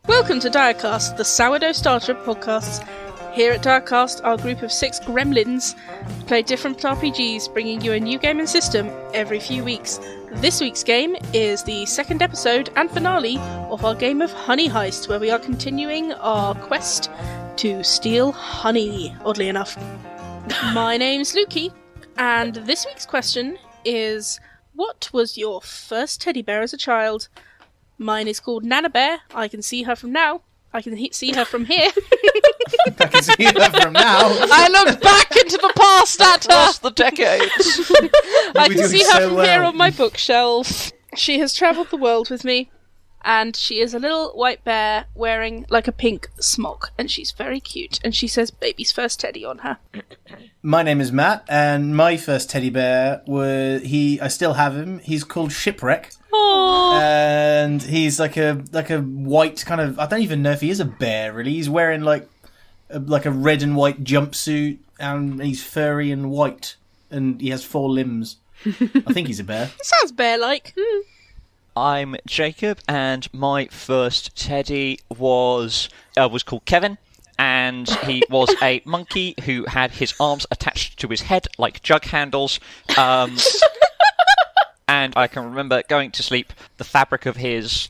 Welcome to Direcast, the sourdough starter of podcasts. Here at Direcast, our group of 6 gremlins play different RPGs, bringing you a new game and system every few weeks. This week's game is the second episode and finale of our game of Honey Heist, where we are continuing our quest to steal honey, oddly enough. My name's Luki, and this week's question is, what was your first teddy bear as a child? Mine is called Nana Bear. I can see her from now. I can see her from here. I can see her from now. I looked back into the past at her. Across the decades. I can see her from here on my bookshelf. She has travelled the world with me, and she is a little white bear wearing like a pink smock, and she's very cute, and she says baby's first teddy on her. My name is Matt, and my first teddy bear I still have him. He's called Shipwreck. Aww. And he's like a white kind of, I don't even know if he is a bear really. He's wearing like a red and white jumpsuit, and he's furry and white, and he has 4 limbs. I think he's a bear. It sounds bear-like. I'm Jacob, and my first teddy was called Kevin, and he was a monkey who had his arms attached to his head like jug handles. And I can remember going to sleep, the fabric of his,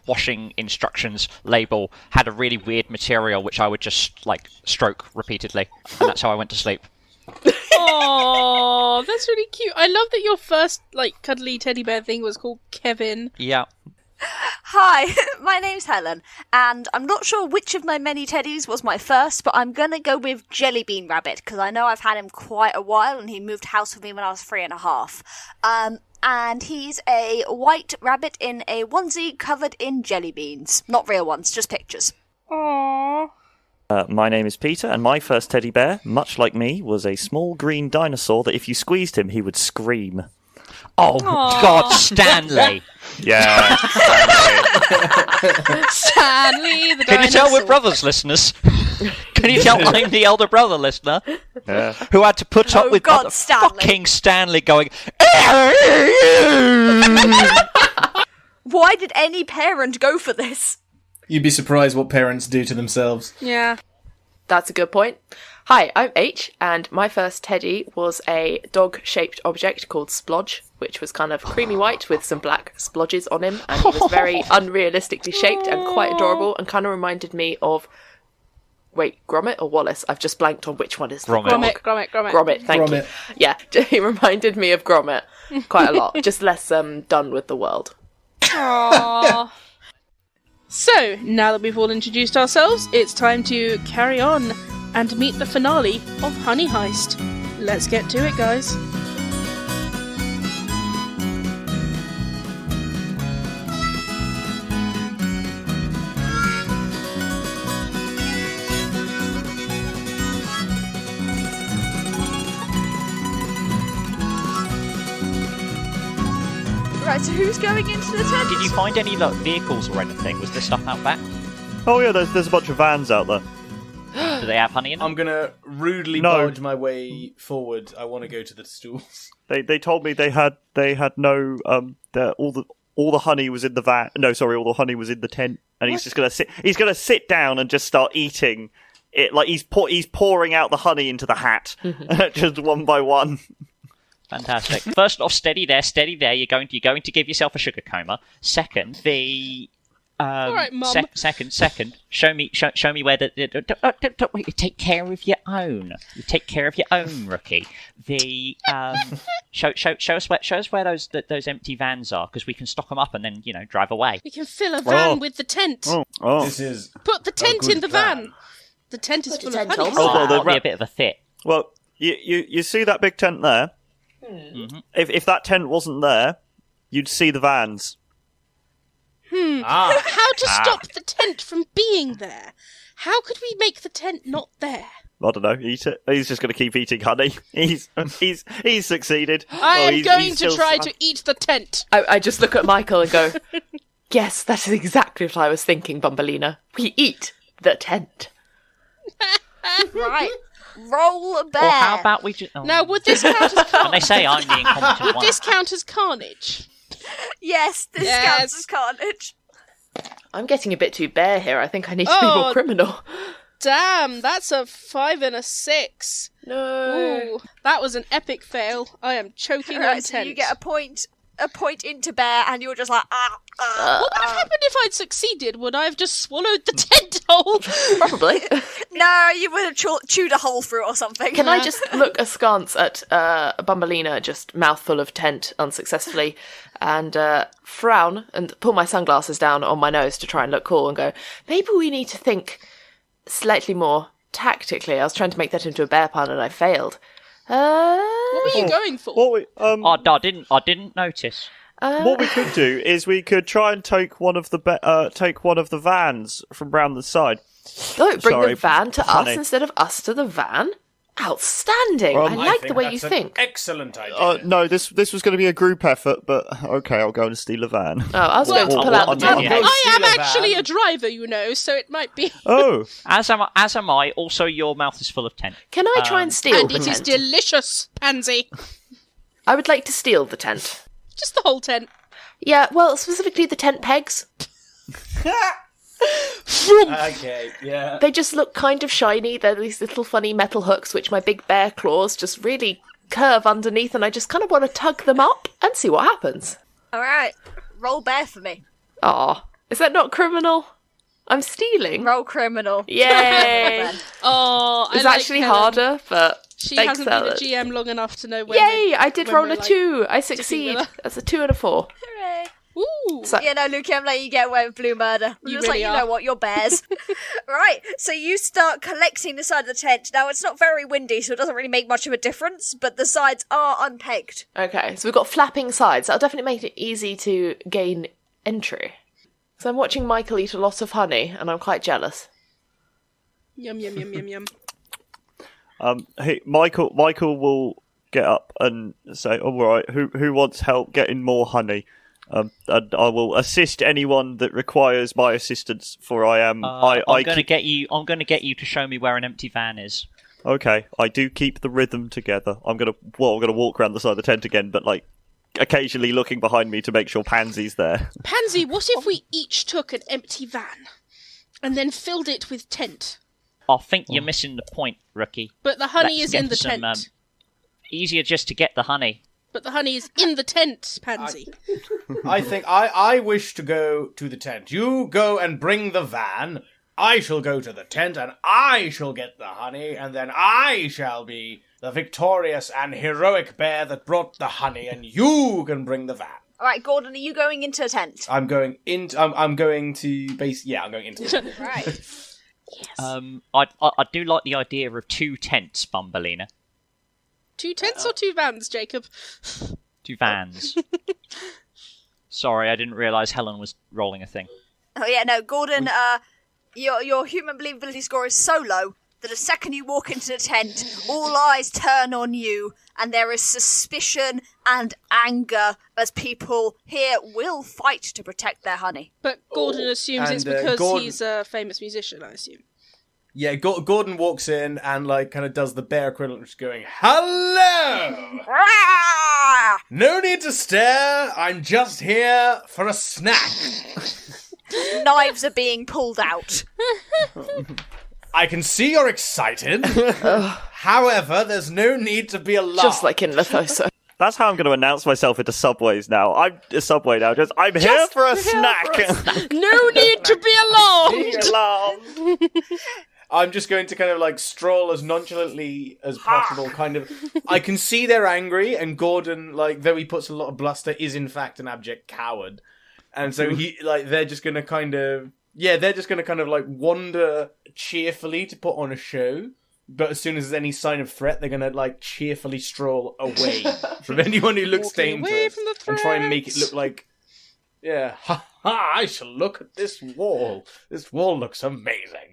washing instructions label had a really weird material which I would just, stroke repeatedly. And that's how I went to sleep. Aww, that's really cute. I love that your first, cuddly teddy bear thing was called Kevin. Yeah. Hi, my name's Helen, and I'm not sure which of my many teddies was my first, but I'm gonna go with Jellybean Rabbit, because I know I've had him quite a while, and he moved house with me when I was 3.5. And he's a white rabbit in a onesie covered in jelly beans. Not real ones, just pictures. Aww. My name is Peter, and my first teddy bear, much like me, was a small green dinosaur that if you squeezed him, he would scream. Oh, God, Stanley! Yeah. Stanley, the dinosaur. Can you tell we're brothers, listeners? Can you tell I'm the elder brother listener? Yeah. Who had to put up with God, Stanley. fucking Stanley going... Why did any parent go for this? You'd be surprised what parents do to themselves. Yeah. That's a good point. Hi, I'm H, and my first teddy was a dog-shaped object called Splodge, which was kind of creamy white with some black splodges on him, and he was very unrealistically shaped and quite adorable, and kind of reminded me of... Wait, Gromit or Wallace? I've just blanked on which one is the dog. Gromit. Gromit, thank you. Yeah, he reminded me of Gromit quite a lot, just less done with the world. Aww. So, now that we've all introduced ourselves, it's time to carry on and meet the finale of Honey Heist. Let's get to it, guys. Right, so who's going into the tent? Did you find any vehicles or anything? Was there stuff out back? Oh yeah, there's a bunch of vans out there. Do they have honey in them? I'm gonna rudely barge my way forward. I want to go to the stools. They told me they had no all the honey was in the van. No, sorry, all the honey was in the tent, and he's just gonna sit. He's gonna sit down and just start eating it. Like he's pouring out the honey into the hat, just one by one. Fantastic. First off, steady there. You're going to give yourself a sugar coma. Second, all right, Mum. Second. Show me where don't you take care of your own. You take care of your own, rookie. Show us where those empty vans are, because we can stock them up and then drive away. We can fill a van with the tent. Oh. This is Put the tent in the van. The tent is full of honey. That'll be a bit of a fit. Well, you see that big tent there? Mm-hmm. If that tent wasn't there, you'd see the vans. How to stop the tent from being there? How could we make the tent not there? I don't know. Eat it. He's just going to keep eating honey. He's succeeded. I am going to try to eat the tent. I just look at Michael and go, yes, that is exactly what I was thinking, Bumbelina. We eat the tent. Right. Roll a bear. Or how about we just... Now, would this count as carnage? And they say I'm the incompetent Would one. this count as carnage? Yes, this counts as carnage. I'm getting a bit too bare here. I think I need to be more criminal. Damn, that's a 5 and a 6. No. Ooh, that was an epic fail. I am choking on Right, so tent. you get a point into bear, and you're just like, What would have happened if I'd succeeded? Would I have just swallowed the tent hole? Probably. No, you would have chewed a hole through it or something. Can I just look askance at Bumbleina, just mouthful of tent unsuccessfully, and frown and pull my sunglasses down on my nose to try and look cool and go, maybe we need to think slightly more tactically. I was trying to make that into a bear pun and I failed. What were you going for? I didn't notice. What we could do is we could try and take one of the vans from round the side. Oh, bring Sorry, the van to honey. us instead of us to the van? Outstanding! I like the way you think. Excellent idea. No, this was going to be a group effort, but okay, I'll go and steal a van. Oh, I was going to pull out the Well, tent. Go I am steal a van. actually a driver, you know, so it might be. Oh, As am I. Also, your mouth is full of tent. Can I try and steal And the it is tent? delicious, Pansy. I would like to steal the tent. Just the whole tent. Yeah, well, specifically the tent pegs. Okay, yeah. They just look kind of shiny. They're these little funny metal hooks which my big bear claws just really curve underneath, and I just kind of want to tug them up and see what happens. All right, roll bear for me. Aw, is that not criminal? I'm stealing. Roll criminal. Yay! Oh, I It's like actually Helen. harder, but She thanks, hasn't Helen. been a GM long enough to know when. Yay! I did when roll we're, a like, 2. I tipping succeed. with her. That's a 2 and a 4. Hooray. Ooh. So, Yeah, no, Luki, I'm letting you get away with blue murder. I'm You just really you are. know what, you're bears. Right, so you start collecting the side of the tent. Now, it's not very windy, so it doesn't really make much of a difference, but the sides are unpegged. okay, so we've got flapping sides. That'll definitely make it easy to gain entry. So I'm watching Michael eat a lot of honey, and I'm quite jealous. Yum, yum, yum, yum, yum. hey, Michael will get up and say, "All right, who wants help getting more honey?" And I will assist anyone that requires my assistance. For I am. I'm going to get you. I'm going to get you to show me where an empty van is. Okay, I do keep the rhythm together. I'm gonna walk around the side of the tent again, but like occasionally looking behind me to make sure Pansy's there. Pansy, what if we each took an empty van and then filled it with tent? I think you're missing the point, rookie. But the honey Let's is in get the some, tent. Easier just to get the honey. But the honey is in the tent, Pansy. I think I wish to go to the tent. You go and bring the van. I shall go to the tent, and I shall get the honey, and then I shall be the victorious and heroic bear that brought the honey, and you can bring the van. All right, Gordon, are you going into a tent? I'm going into. I'm going to base. Yeah, I'm going into. The tent. Right. I do like the idea of 2 tents, Bumbleina. 2 tents or 2 vans, Jacob? 2 vans. Sorry, I didn't realise Helen was rolling a thing. Oh yeah, no, Gordon. Your human believability score is so low that the second you walk into the tent, all eyes turn on you, and there is suspicion and anger as people here will fight to protect their honey. But Gordon assumes And, it's because Gordon- he's a famous musician, I assume. Yeah, Gordon walks in and like kind of does the bear equivalent, just going, "Hello! Ah! No need to stare. I'm just here for a snack." Knives are being pulled out. I can see you're excited. However, there's no need to be alarmed. Just like in Lithosa. That's how I'm going to announce myself into Subways now. I'm a Subway now. I'm here for a snack. No need to be alarmed! Be alarmed. I'm just going to kind of like stroll as nonchalantly as possible, kind of. I can see they're angry, and Gordon, like, though he puts a lot of bluster, is in fact an abject coward. And so they're just going to kind of, like wander cheerfully to put on a show. But as soon as there's any sign of threat, they're going to like cheerfully stroll away from anyone who looks Walking away dangerous from the and try and make it threats. look like, yeah, ha ha! I shall look at this wall. This wall looks amazing.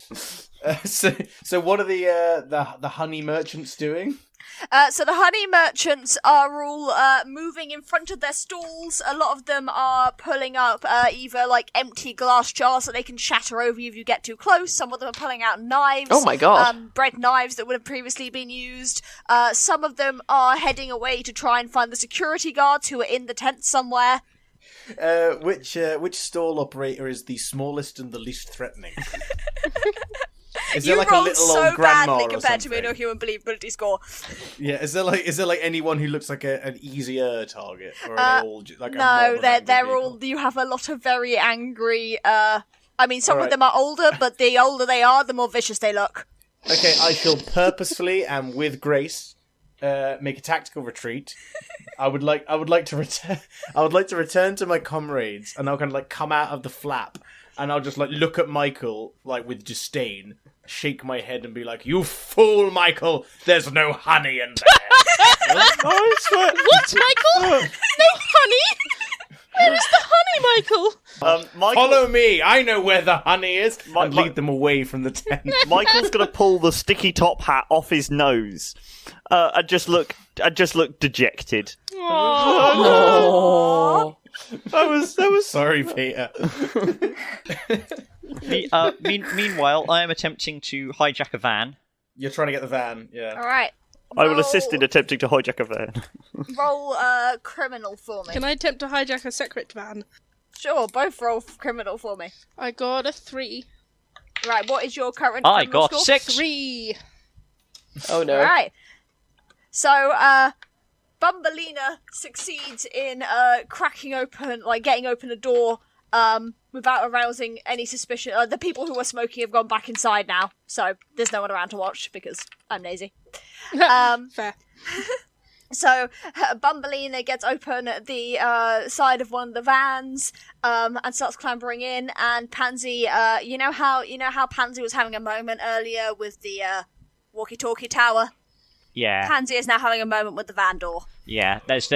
So what are the honey merchants doing? So the honey merchants are all moving in front of their stalls. A lot of them are pulling up either like empty glass jars that they can shatter over you if you get too close. Some of them are pulling out knives. Oh my God. Bread knives that would have previously been used. Some of them are heading away to try and find the security guards who are in the tent somewhere. Which stall operator is the smallest and the least threatening? Is You there like a rolled little so old grandma badly or compared to me in something? a human believability score. Yeah, is there like anyone who looks like an easier target, or are they all like a No, mob of angry they're people? all. You have a lot of very angry. I mean, some of Alright. them are older, but the older they are, the more vicious they look. Okay, I shall purposefully and with grace make a tactical retreat. I would like to return. I would like to return to my comrades, and I'll kind of like come out of the flap, and I'll just like look at Michael like with disdain, shake my head, and be like, "You fool, Michael! There's no honey in there." I swear. What, Michael? No honey? Where is the honey, Michael? Michael, Follow me. I know where the honey is. And Mi- lead them away from the tent. Michael's gonna pull the sticky top hat off his nose, and just look dejected. Oh. That was. Sorry, Peter. Meanwhile, I am attempting to hijack a van. You're trying to get the van. Yeah. All right. I will assist in attempting to hijack a van. Roll criminal for me. Can I attempt to hijack a secret van? Sure, both roll criminal for me. I got a 3. Right, what is your current I criminal got score? 6. 3. Oh no. Right. So, Bumbelina succeeds in cracking open, like getting open a door, without arousing any suspicion. The people who were smoking have gone back inside now, so there's no one around to watch because I'm lazy. Fair. So Bumbelina gets open the side of one of the vans and starts clambering in. And Pansy, you know how Pansy was having a moment earlier with the walkie-talkie tower. Yeah, Pansy is now having a moment with the van door. yeah. There's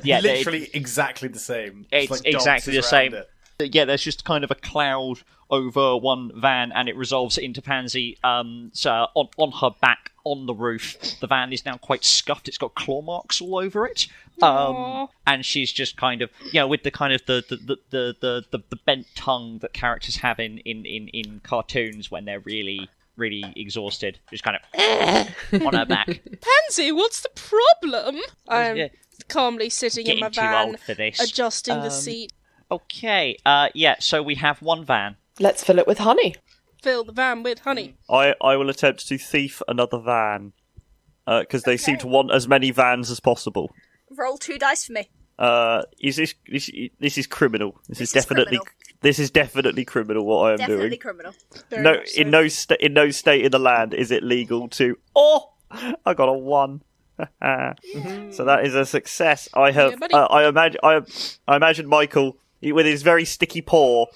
yeah. Literally exactly the same. It's like exactly the dances same. around it. Yeah, there's just kind of a cloud over one van, and it resolves into Pansy. So on her back on the roof, the van is now quite scuffed. It's got claw marks all over it. Aw. And she's just kind of, with the kind of the bent tongue that characters have in cartoons when they're really exhausted, just kind of on her back. Pansy, what's the problem? I'm Yeah. calmly sitting in Getting my too van, old for this. adjusting the seat. Okay, so we have one van. Let's fill it with honey. Fill the van with honey. I will attempt to thief another van because they seem to want as many vans as possible. Roll 2 dice for me. This is criminal. This is definitely criminal. What I am Definitely doing. criminal. Very No, much so. in no state in the land is it legal to. Oh, I got a 1. So that is a success. I have. Yeah, buddy. I imagine Michael with his very sticky paw.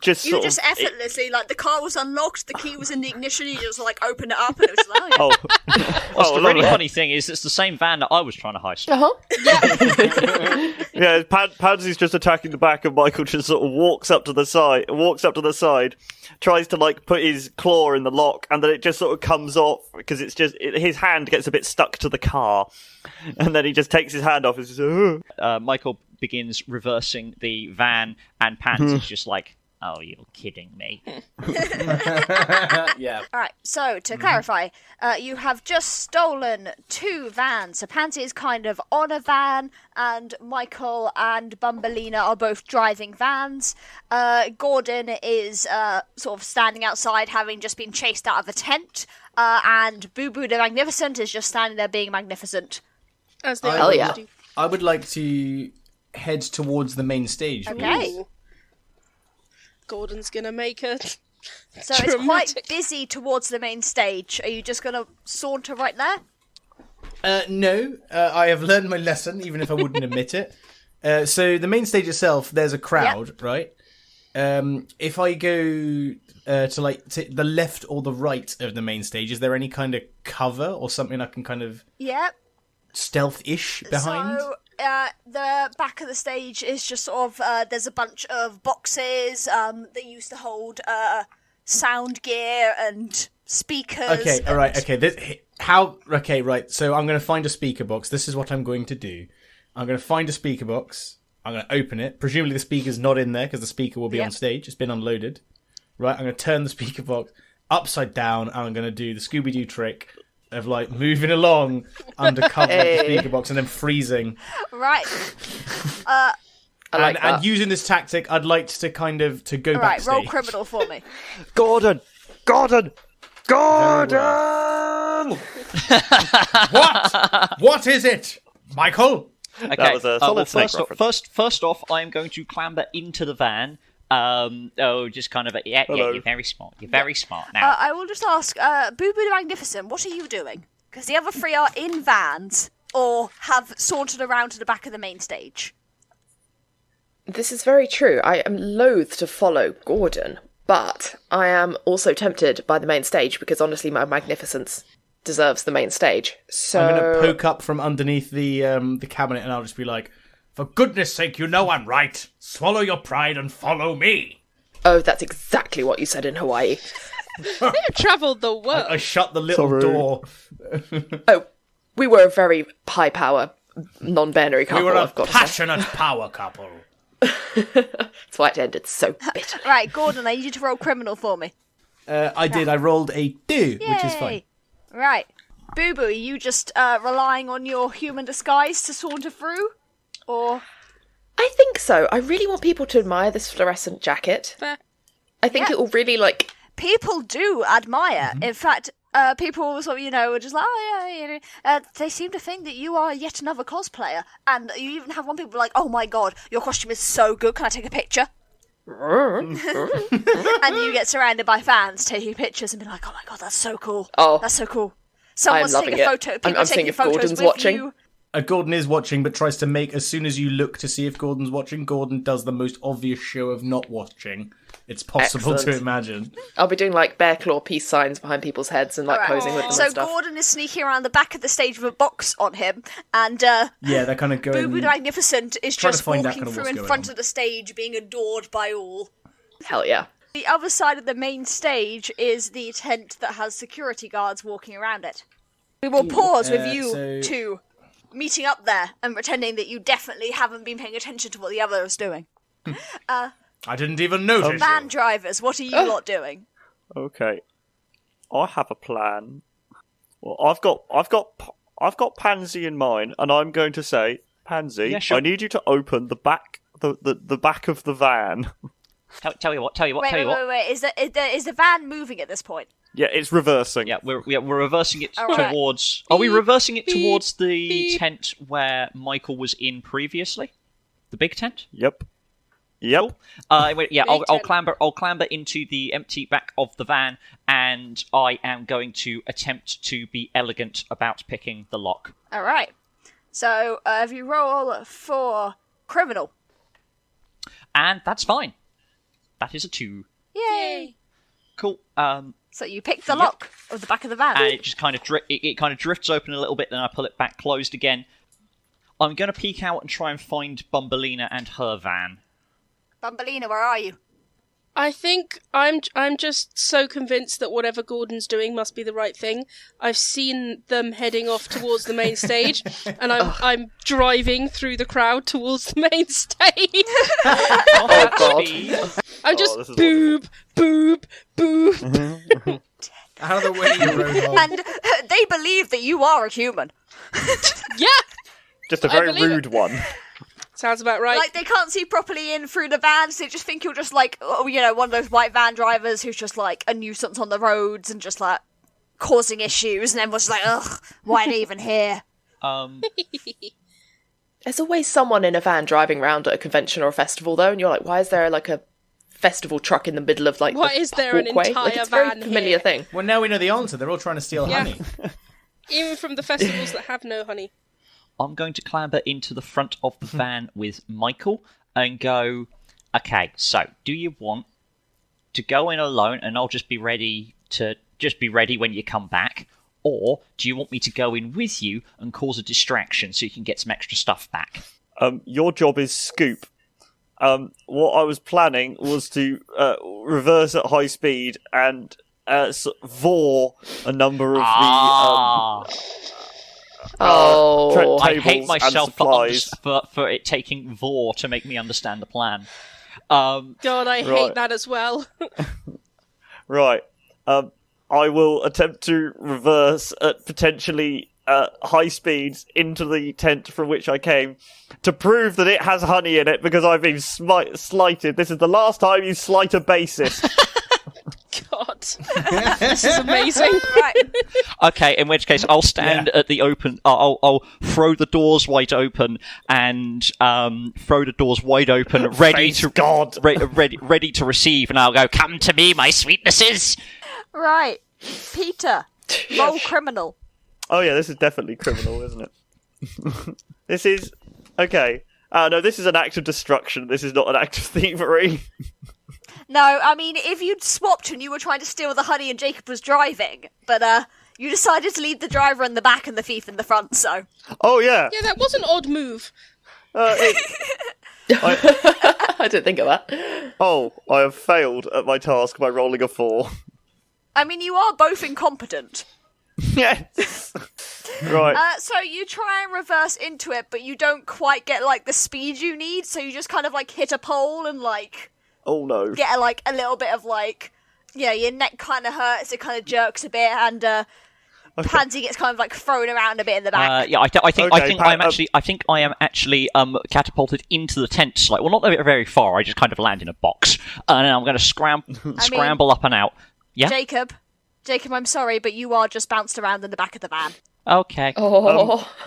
Just You sort just of, effortlessly, like, the car was unlocked, the key was in the ignition, you just, like, opened it up, and it was like, oh, yeah. The really lovely. funny thing is, it's the same van that I was trying to heist. Uh-huh. Yeah, Pansy's just attacking the back, and Michael just sort of walks up to the side, tries to like put his claw in the lock, and then it just sort of comes off because it's just his hand gets a bit stuck to the car, and then he just takes his hand off. And just, Michael begins reversing the van, and Pansy's just like, "Oh, you're kidding me." Yeah. Alright, so, to clarify, you have just stolen 2 vans. So Pansy is kind of on a van, and Michael and Bumbelina are both driving vans. Gordon is sort of standing outside, having just been chased out of a tent. And Boo Boo the Magnificent is just standing there being magnificent. As they Hell always yeah. do. I would like to head towards the main stage. Okay. Ooh. Gordon's gonna make a... So it's quite Dramatic. busy towards the main stage. Are you just going to saunter right there? No, I have learned my lesson, even if I wouldn't admit it. So the main stage itself, there's a crowd, right? If I go to the left or the right of the main stage, is there any kind of cover or something I can kind of Yep. stealth-ish behind? So, the back of the stage is just sort of, there's a bunch of boxes that used to hold sound gear and speakers. Okay, all right, okay. Right. So I'm going to find a speaker box. This is what I'm going to do. I'm going to find a speaker box. I'm going to open it. Presumably the speaker's not in there because the speaker will be on stage. It's been unloaded. Right, I'm going to turn the speaker box upside down and I'm going to do the Scooby-Doo trick of like moving along under cover of the speaker box and then freezing. Right. I like that. And using this tactic, I'd like to kind of to go All right, backstage. roll criminal for me. Gordon! What is it, Michael? Okay. That was a solid Snake first off, I'm going to clamber into the van. Just kind of yeah, you're very smart. You're very smart now. I will just ask, Boo Boo the Magnificent, what are you doing? Because the other three are in vans or have sauntered around to the back of the main stage. This is very true. I am loath to follow Gordon, but I am also tempted by the main stage because honestly my magnificence deserves the main stage. So I'm going to poke up from underneath the cabinet and I'll just be like, for goodness sake, you know I'm right. Swallow your pride and follow me. Oh, that's exactly what you said in Hawaii. They've travelled the world. I shut the little door. Oh, we were a very high power, non-binary couple, We were a I've got to say. passionate power couple. That's why it ended so bitter. Right, Gordon, I need you to roll criminal for me. I did. I rolled a 2, which is fine. Yay. Right. Boo Boo, are you just relying on your human disguise to saunter through? Or... I think so. I really want people to admire this fluorescent jacket. Fair. I think it will really, like... People do admire. In fact, people sort of, are just like, oh yeah, they seem to think that you are yet another cosplayer. And you even have one people like, oh my god, your costume is so good, can I take a picture? And you get surrounded by fans taking pictures and be like, oh my god, that's so cool. Oh. That's so cool. Someone's loving taking a it. photo, people I'm taking seeing if photos Gordon's with watching. you. Gordon is watching, but tries to make, as soon as you look to see if Gordon's watching, Gordon does the most obvious show of not watching. It's possible Excellent. to imagine. I'll be doing, like, bear claw peace signs behind people's heads and, like, Alright. posing with them So and stuff. Gordon is sneaking around the back of the stage with a box on him, and Yeah, they're kind of going... Boo Boo the Magnificent is trying to just find out walking kind of through what's in going front on. of the stage, being adored by all. Hell yeah. The other side of the main stage is the tent that has security guards walking around it. We will pause with you two meeting up there and pretending that you definitely haven't been paying attention to what the other is doing. I didn't even notice Van you. drivers, what are you lot doing? Okay, I have a plan. Well, I've got Pansy in mind, and I'm going to say, Pansy, Yeah, sure. I need you to open the back of the van. Tell you what. Wait. Is the van moving at this point? Yeah, it's reversing. Yeah, we're reversing it Alright. towards. Are we reversing it Beep, towards the beep. tent where Michael was in previously? The big tent. Yep. I'll clamber into the empty back of the van, and I am going to attempt to be elegant about picking the lock. Alright. So, if you roll for criminal. And that's fine. That is a 2. Yay! Cool. So you pick the lock of the back of the van. And it just kind of it kind of drifts open a little bit, then I pull it back closed again. I'm going to peek out and try and find Bumbelina and her van. Bumbelina, where are you? I think I'm just so convinced that whatever Gordon's doing must be the right thing. I've seen them heading off towards the main stage, and I'm driving through the crowd towards the main stage. Oh, God. I'm just this is boob, boob, boob. Out of the way, you robot. And they believe that you are a human. Yeah, Just a I very believe rude one. sounds about right. Like, they can't see properly in through the van, so they just think you're just like, one of those white van drivers who's just like a nuisance on the roads and just like causing issues, and everyone's like, ugh, why are they even here? There's always someone in a van driving around at a convention or a festival, though, and you're like, why is there, like, a festival truck in the middle of, like, Why the is there an walkway? entire Like, it's a very van familiar here? thing. Well, now we know the answer. They're all trying to steal Yeah. honey. Even from the festivals that have no honey. I'm going to clamber into the front of the van with Michael and go, okay, so do you want to go in alone and I'll just be ready when you come back? Or do you want me to go in with you and cause a distraction so you can get some extra stuff back? Your job is scoop. What I was planning was to reverse at high speed and vor a number of Oh, I hate tables myself and supplies. for it taking vor to make me understand the plan. God, I hate Right. that as well. Right. I will attempt to reverse at potentially high speeds into the tent from which I came to prove that it has honey in it because I've been slighted. This is the last time you slight a bassist. God. This is amazing. Right. Okay, in which case I'll stand at the open. I'll throw the doors wide open and throw the doors wide open, ready to receive. And I'll go, "Come to me, my sweetnesses." Right. Peter, roll criminal. Oh yeah, this is definitely criminal, isn't it? This is okay. No, this is an act of destruction. This is not an act of thievery. No, I mean, if you'd swapped and you were trying to steal the honey and Jacob was driving, but you decided to leave the driver in the back and the thief in the front, so... Oh, yeah. Yeah, that was an odd move. I didn't think of that. Oh, I have failed at my task by rolling a 4. I mean, you are both incompetent. Yes. Right. So you try and reverse into it, but you don't quite get, like, the speed you need, so you just kind of, like, hit a pole and, like... Oh no. Get a little bit of like, your neck kind of hurts, it kind of jerks a bit, and Pansy gets kind of like thrown around a bit in the back. I think I am actually catapulted into the tent. Like, well, not very far. I just kind of land in a box, and then I'm going to scramble up and out. Yeah, Jacob, I'm sorry, but you are just bounced around in the back of the van. Okay.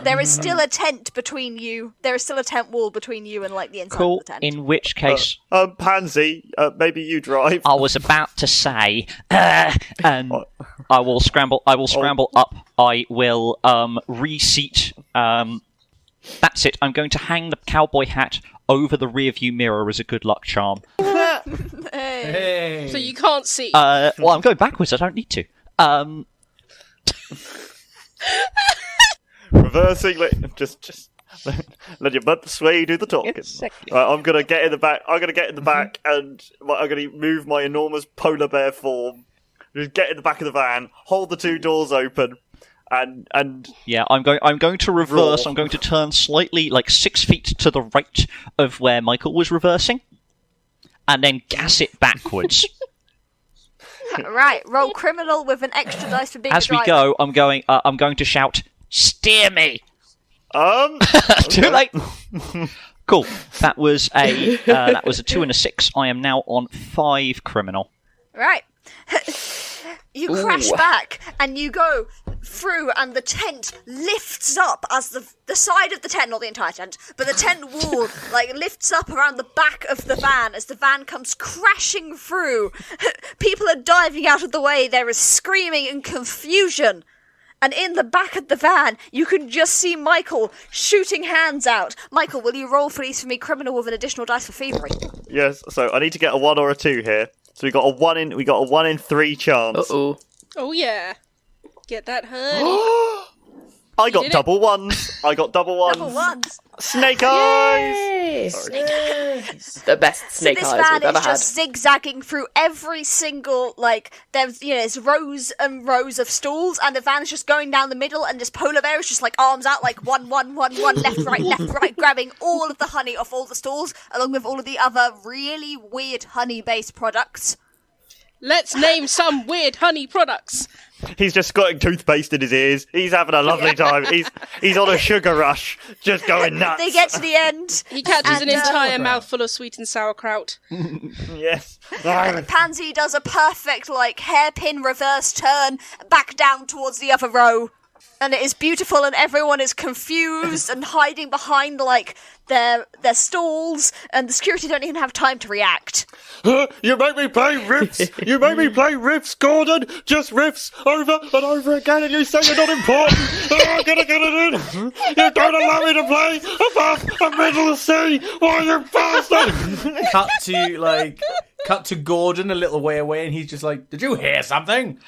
There is still a tent between you. There is still a tent wall between you and like the inside of the tent. In which case, Pansy, maybe you drive. I was about to say, and I will scramble up. I will reseat. That's it. I'm going to hang the cowboy hat over the rearview mirror as a good luck charm. Hey. So you can't see. Well, I'm going backwards. I don't need to. Reversing, just let your butt sway, do the talking. Exactly. Right, I'm gonna get in the back. And I'm gonna move my enormous polar bear form. Just get in the back of the van, hold the 2 doors open, and yeah, I'm going to reverse. Roar. I'm going to turn slightly, like 6 feet to the right of where Michael was reversing, and then gas it backwards. Right, roll criminal with an extra dice for being As we go, I'm going to shout, "Steer me!" Too late. Cool. That was a 2 and a 6. I am now on 5 criminal. Right. You crash back and you go through and the tent lifts up as the side of the tent, not the entire tent, but the tent wall like lifts up around the back of the van as the van comes crashing through. People are diving out of the way. There is screaming and confusion. And in the back of the van, you can just see Michael shooting hands out. Michael, will you roll for me criminal with an additional dice for thievery? yes. So I need to get a 1 or a 2 here. So we got a 1 in 3 chance. Uh-oh. Oh yeah. Get that honey. I got double ones. Double ones. Snake eyes. Yay! Sorry. The best snake this eyes van we've ever is had. just zigzagging through every single, like, there's rows and rows of stalls, and the van is just going down the middle, and this polar bear is just, like, arms out, like, one, left, right, grabbing all of the honey off all the stalls, along with all of the other really weird honey-based products. Let's name some weird honey products. He's just squirting toothpaste in his ears. He's having a lovely time. He's on a sugar rush, just going nuts. They get to the end. He catches an entire mouthful of sweet and sauerkraut. Yes. Pansy does a perfect, like, hairpin reverse turn back down towards the other row. And it is beautiful, and everyone is confused and hiding behind, like, their stalls, and the security don't even have time to react. You make me play riffs. You make me play riffs, Gordon. Just riffs over and over again, and you say you're not important. I'm gonna get it in. You don't allow me to play above a middle C. Why, you bastard? Cut to Gordon a little way away, and he's just like, "Did you hear something?"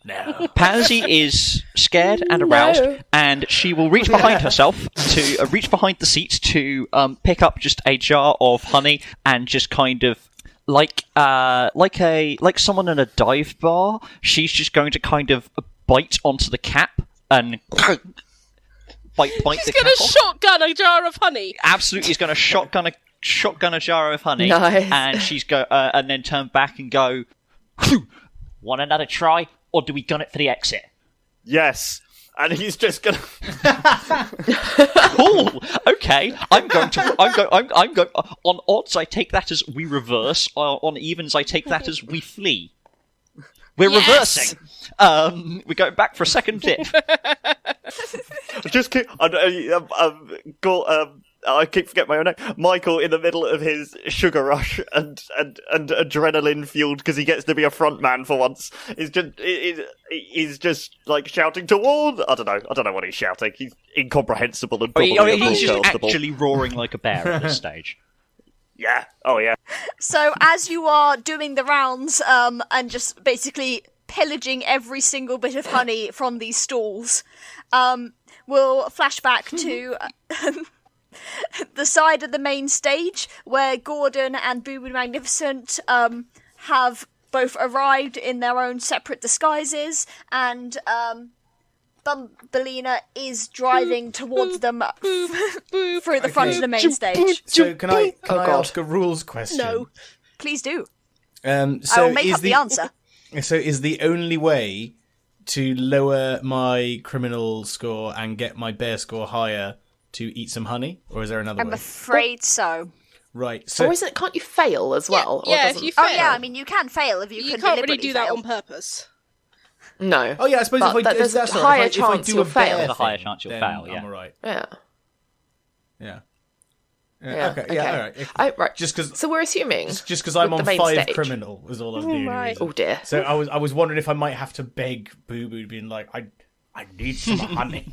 No. Pansy is scared and aroused, and she will reach behind herself to reach behind the seat to pick up just a jar of honey and just kind of like someone in a dive bar. She's just going to kind of bite onto the cap and bite He's the cap going to off. shotgun a jar of honey. Absolutely, he's going to shotgun a jar of honey, Nice. and she's and then turn back and go, "Want another try? or do we gun it for the exit? Yes. And he's just gonna. Cool. Okay. I'm going. On odds, I take that as we reverse. On evens, I take that as we flee. We're reversing. We're going back for a second dip. I keep forgetting my own name. Michael, in the middle of his sugar rush and adrenaline fueled because he gets to be a front man for once, is just like shouting toward. I don't know what he's shouting. He's incomprehensible and probably He's just uncomfortable. actually roaring like a bear at this stage. Yeah. Oh yeah. So as you are doing the rounds, and just basically pillaging every single bit of honey from these stalls, we'll flash back to the side of the main stage where Gordon and Boo Boo the Magnificent have both arrived in their own separate disguises, and Bumbelina is driving towards them through the front of the main stage. So can I ask a rules question? No, please do. So I will make up the answer. So is the only way to lower my criminal score and get my bear score higher to eat some honey, or is there another way? I'm afraid so. Right. So Or can't you fail as well? Or Yeah, if doesn't- you fail. Oh yeah, I mean you can fail if you can can't really deliberately do that fail. on purpose. No. Oh yeah, I suppose But if I there's a that's right, higher if I chance do you'll a bear fail. There's a higher thing, chance you'll then fail, yeah. I'm alright. Yeah. Yeah. Yeah. Okay. Yeah. All right. Right. Just because So we're assuming. I'm with on the main 5 stage. criminal was all I'm doing. right. Oh dear. So I was wondering if I might have to beg Boo Boo, being like, I need some honey.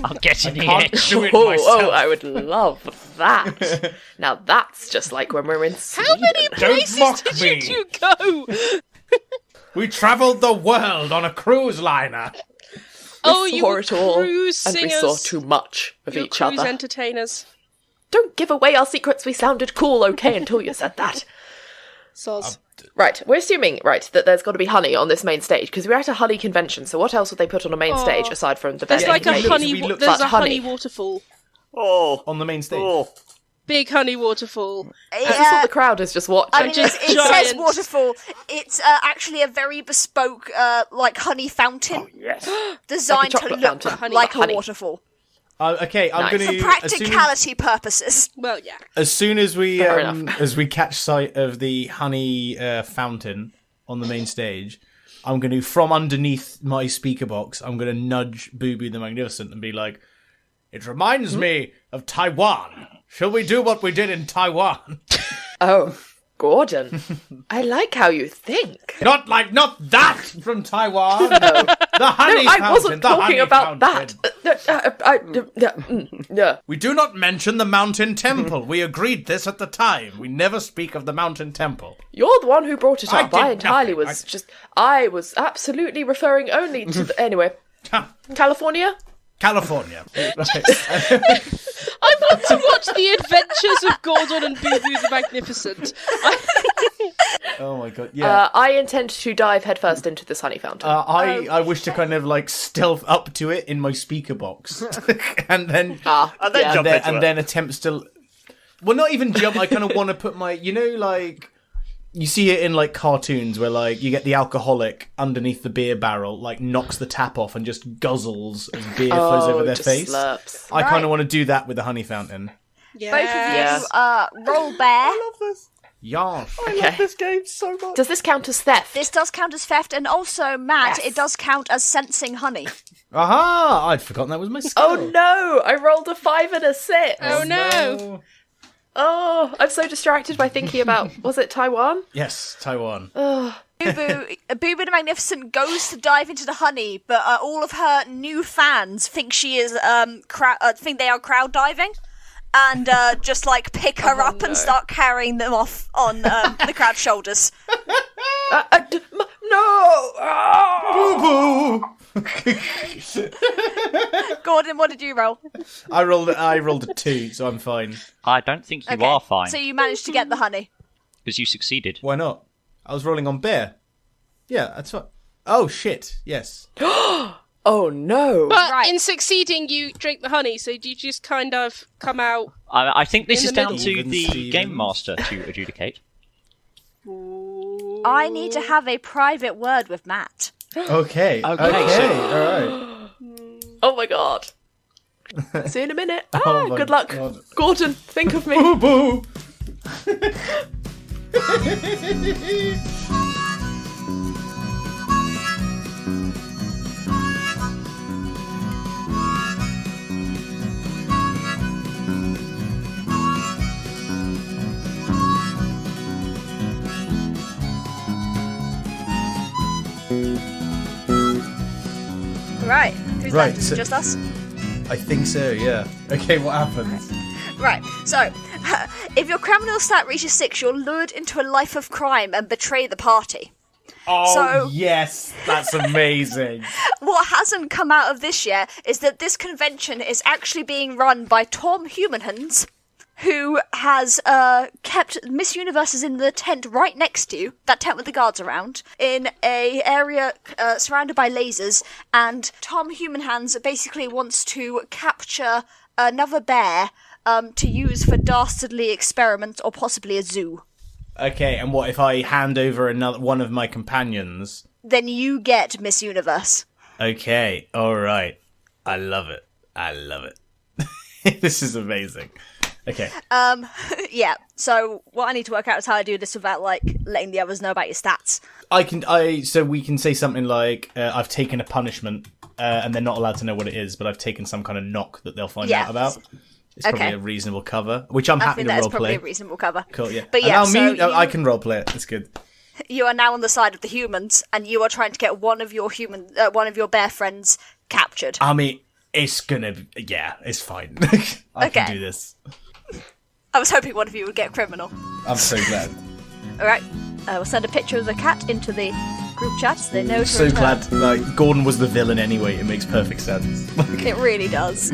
I'll get in here. Can't do it Oh, myself. I would love that. Now that's just like when we're in Sweden. How many Don't places mock did me. you go? We travelled the world on a cruise liner. Oh, We you saw were it all, cruise and singers. we saw too much of You're each cruise other. entertainers. Don't give away our secrets. We sounded cool, okay, until you said that. Soz. Right, we're assuming, that there's got to be honey on this main stage, because we're at a honey convention, so what else would they put on a main stage aside from the There's bear? like a maybe honey. we look- There's but a honey honey. waterfall. Oh. On the main stage. Oh. Big honey waterfall. I just thought the crowd is just watching. I mean, just it says giant. waterfall. It's actually a very bespoke, like honey fountain Yes. designed Like a to chocolate look fountain. like Honey. a waterfall Okay, I'm Nice. going for to practicality purposes. Well, yeah. as soon as we Fair enough. as we catch sight of the honey fountain on the main stage, I'm going to, from underneath my speaker box, I'm going to nudge Boo Boo the Magnificent and be like, "It reminds me of Taiwan. Shall we do what we did in Taiwan?" Oh, Gordon. I like how you think. Not that from Taiwan. No. The honey I fountain. wasn't the talking honey about fountain. that. We do not mention the mountain temple. We agreed this at the time. We never speak of the mountain temple. You're the one who brought it I up. did I entirely nothing. was I was absolutely referring only to the... Anyway, California? California. I want to watch the adventures of Gordon and Boo Boo the Magnificent. Oh my god, yeah. I intend to dive headfirst into this honey fountain. I wish to kind of like stealth up to it in my speaker box, and then And then jump into it. then attempts to. Well, not even jump. I kind of want to put my, like you see it in like cartoons where like you get the alcoholic underneath the beer barrel, like knocks the tap off and just guzzles as beer flows over their just face. slurps. I kind Right. of want to do that with the honey fountain. Yeah. Both of you roll bear. I love this. Yas. I Okay. love this game so much. Does this count as theft? This does count as theft, and also, Matt, Yes. it does count as sensing honey. Aha! I'd forgotten that was my skill. Oh no! I rolled a 5 and a 6. Oh no! Oh, I'm so distracted by thinking about, was it Taiwan? Yes, Taiwan. Boo Boo the Magnificent goes to dive into the honey, but all of her new fans think she is think they are crowd diving, and just like pick her up and start carrying them off on the crowd's shoulders. No! Ah! Boo boo! Gordon, what did you roll? I rolled a 2, so I'm fine. I don't think you Okay, are fine, So you managed to get the honey. because you succeeded. Why not? I was rolling on bear. Yeah, that's what. Oh shit! Yes. Oh no! But Right. in succeeding, you drink the honey, so do you just kind of come out? I think this In is the down middle. to Even the Stevens. game master to adjudicate. I need to have a private word with Matt. Okay. Okay, All right. Oh my god. See you in a minute. Oh my Good luck. God. Gordon, think of me. Boo boo. Right. Who's Right, left? Is it so- just us? I think so. Yeah. Okay. What happens? Right, so, if your criminal stat reaches 6, you're lured into a life of crime and betray the party. Oh So- yes, that's amazing. What hasn't come out of this yet is that this convention is actually being run by Tom Humanhans, who has kept Miss Universes in the tent right next to you, that tent with the guards around, in a area surrounded by lasers, and Tom Humanhands basically wants to capture another bear to use for dastardly experiments or possibly a zoo. Okay, and what if I hand over another one of my companions? Then you get Miss Universe. Okay, all right. I love it. This is amazing. Okay. Yeah, so what I need to work out is how I do this without, like, letting the others know about your stats. So we can say something like, I've taken a punishment, and they're not allowed to know what it is, but I've taken some kind of knock that they'll find Yeah. out about. It's probably Okay. a reasonable cover, which I'm I happy think to that's roleplay. probably a reasonable cover. Cool, yeah. But yeah, Allow me, so I you- can roleplay it. That's good. You are now on the side of the humans, and you are trying to get one of your one of your bear friends captured. I mean, it's gonna be, yeah, it's fine. I Okay. can do this. I was hoping one of you would get criminal. I'm so glad. Alright, we'll send a picture of the cat into the group chat so they know to So return. glad. Like, Gordon was the villain anyway. It makes perfect sense. It really does.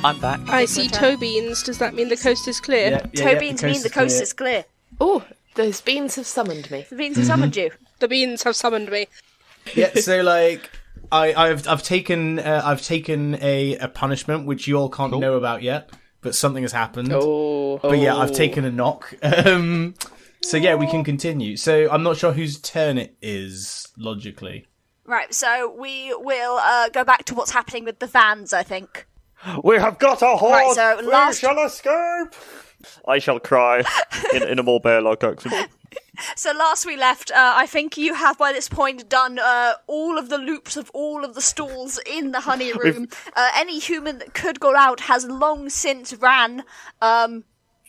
I'm back. I see toe beans. Does that mean the coast is clear? Toe beans mean the coast is clear. Oh, those beans have summoned me. The beans have summoned you. The beans have summoned me. Yeah, so like I've taken a punishment which you all can't know about yet, but something has happened. Oh. But yeah, I've taken a knock. So yeah, we can continue. So I'm not sure whose turn it is logically. Right, so we will go back to what's happening with the vans, I think. We have got a horde! Right, so we last- shall escape! I shall cry in a more bear-like accent. So last we left, I think you have by this point done all of the loops of all of the stalls in the honey room. Any human that could go out has long since ran,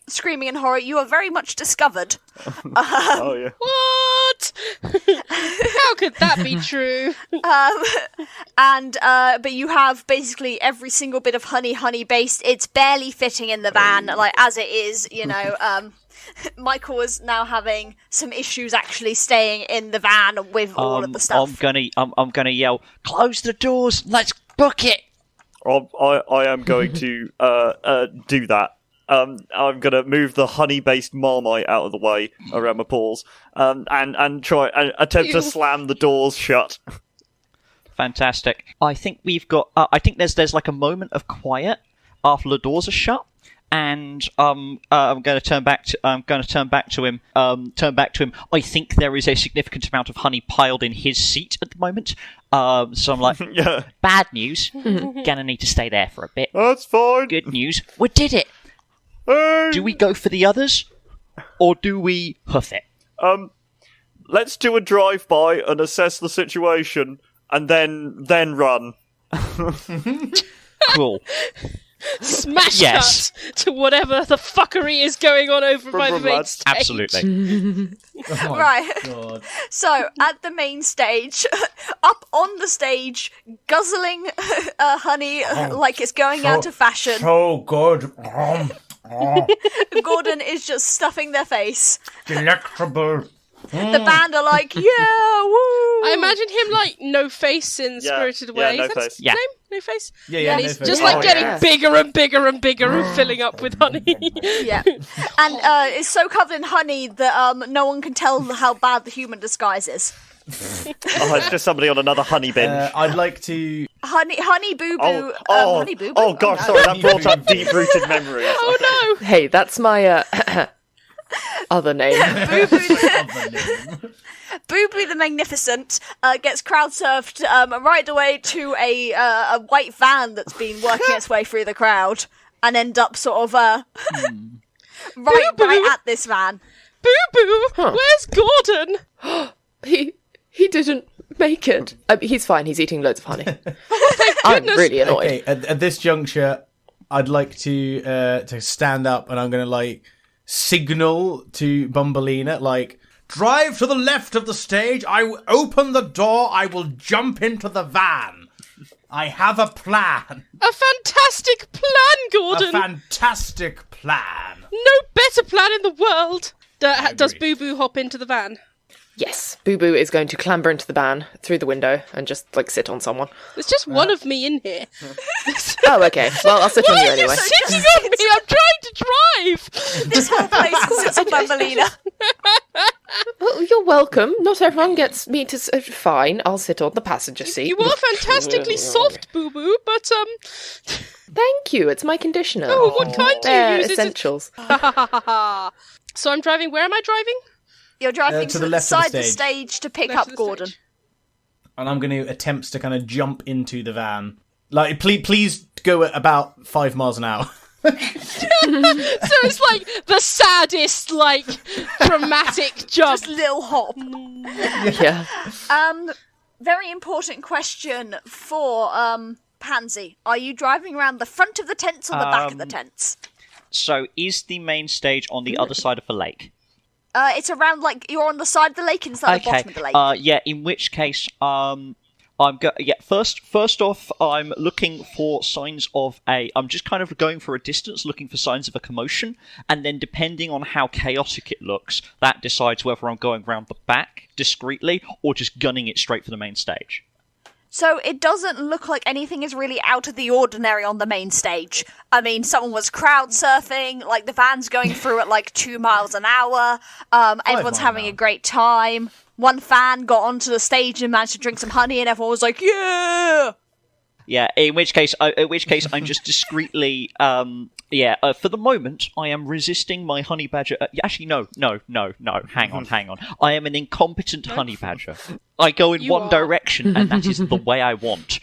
screaming in horror. You are very much discovered. Oh, yeah. What? How could that be true? But you have basically every single bit of honey based. It's barely fitting in the van, like as it is, you know. Michael is now having some issues actually staying in the van with all of the stuff. I'm gonna yell, close the doors, let's book it. I am going to do that. I'm going to move the honey-based Marmite out of the way around my paws, and try and attempt to slam the doors shut. Fantastic. I think we've got. I think there's like a moment of quiet after the doors are shut, and I'm going to turn back to him. I think there is a significant amount of honey piled in his seat at the moment. So I'm like, Yeah, bad news. Gonna need to stay there for a bit. that's fine. Good news. We did it. Hey! Do we go for the others, or do we hoof it? Let's do a drive-by and assess the situation, and then run. Cool. Smash Yes. cut to whatever the fuckery is going on over by the main lads. stage. Absolutely. Oh my Right. God. So, at the main stage, up on the stage, guzzling honey like it's going out of fashion, So good. Gordon is just stuffing their face. Delectable. The band are like, yeah, woo! I imagine him like No Face in Spirited Away. No Is that his Face. Yeah. name? No Face? Yeah, And no he's face. just like Oh, getting yeah. bigger and bigger and bigger and filling up with honey. Yeah. And it's so covered in honey that no one can tell how bad the human disguise is. Oh, it's just somebody on another honey binge. I'd like to. Honey boo boo. Honey boo boo. Oh gosh, sorry, that brought up deep-rooted memories. Oh no! Hey, that's my other name. Boo Boo Boo the Magnificent gets crowd surfed right away to a white van that's been working its way through the crowd and end up sort of right at this van. Boo Boo, where's Gordon? He didn't make it. He's fine. He's eating loads of honey. I'm goodness. really annoyed. Okay, at this juncture, I'd like to stand up, and I'm going to signal to Bumbleina, drive to the left of the stage. I will open the door. I will jump into the van. I have a plan. A fantastic plan, Gordon. A fantastic plan. No better plan in the world. Does agree. Boo Boo hop into the van? Yes, Boo Boo is going to clamber into the van through the window and just sit on someone. There's just one of me in here. Oh, okay. Well, I'll sit on Why you are you anyway. sitting on me? I'm trying to drive. This whole place sits on Bumbleina. Well, you're welcome. Not everyone gets me to... Fine, I'll sit on the passenger seat. You are fantastically soft, Boo Boo, but Thank you, it's my conditioner. Oh, what kind do you They're use? Is it- essentials. So I'm driving. Where am I driving? You're driving to to the the left of the side of the stage. stage to pick Left up of the Gordon. stage. And I'm going to attempt to kind of jump into the van. Please go at about 5 miles an hour. So it's the saddest, dramatic jump. Just little hop. Yeah. Very important question for Pansy. Are you driving around the front of the tents or the back of the tents? So, is the main stage on the other side of the lake? It's around you're on the side of the lake instead of the bottom of the lake. Yeah. In which case, First off, I'm looking for signs of I'm just kind of going for a distance, looking for signs of a commotion, and then depending on how chaotic it looks, that decides whether I'm going round the back discreetly or just gunning it straight for the main stage. So it doesn't look like anything is really out of the ordinary on the main stage. I mean, someone was crowd surfing, the van's going through at 2 miles an hour, everyone's miles having an a hour. great time. One fan got onto the stage and managed to drink some honey and everyone was like, yeah! Yeah, in which case I'm just discreetly, for the moment, I am resisting my honey badger. Actually, no, hang on. I am an incompetent honey badger. I go in You one are. direction, and that is the way I want.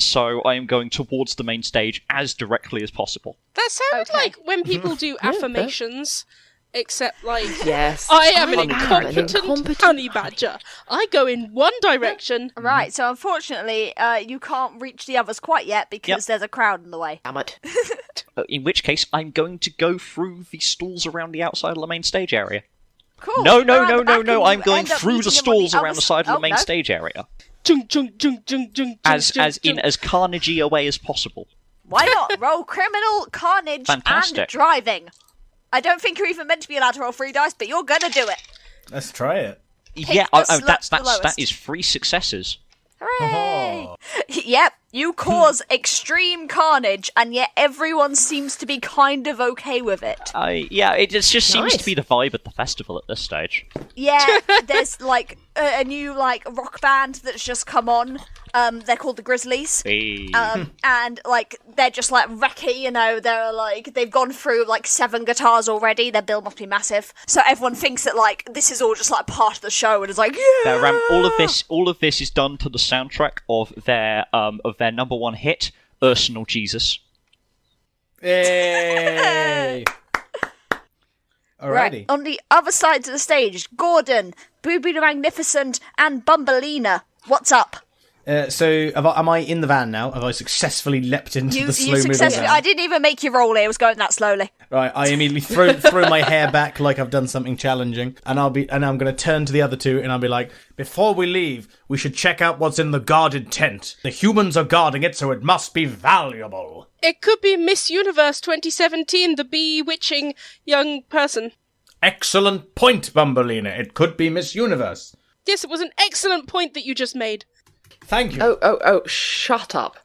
So I am going towards the main stage as directly as possible. That sounded Okay. like when people do affirmations, except Yes. I am an I'm incompetent honey badger. I go in one direction. Right, so unfortunately, you can't reach the others quite yet because there's a crowd in the way. Damn it. In which case, I'm going to go through the stalls around the outside of the main stage area. Cool. No, you go around the back no. and I'm you going end up through the meeting them on stalls around the side of the main no. stage area. Jung, jung, jung, jung, jung, As jung, in jung. as carnagey a way as possible. Why not? Roll criminal, carnage, Fantastic. and driving. I don't think you're even meant to be allowed to roll 3 dice, but you're gonna do it. Let's try it. Yeah, the that's the lowest. that is 3 successes. Hooray! Oh. Yep, you cause extreme carnage, and yet everyone seems to be kind of okay with it. It just seems Nice. to be the vibe at the festival at this stage. Yeah, there's a new rock band that's just come on. They're called the Grizzlies. Hey. And they're just wrecky, they're they've gone through 7 guitars already. Their bill must be massive, so everyone thinks that this is all just part of the show, and it's yeah. All of this is done to the soundtrack of their number one hit, Ursinal Jesus. Hey! Alrighty. Right, on the other side of the stage, Gordon, Boo Boo the Magnificent, and Bumbleina. What's up? So, am I in the van now? Have I successfully leapt into the slow-moving van? I didn't even make you roll it. It was going that slowly. Right, I immediately throw my hair back like I've done something challenging, and I'm going to turn to the other two, and I'll be like, before we leave, we should check out what's in the guarded tent. The humans are guarding it, so it must be valuable. It could be Miss Universe 2017, the bewitching young person. Excellent point, Bumbleina. It could be Miss Universe. Yes, it was an excellent point that you just made. Thank you. Oh, shut up.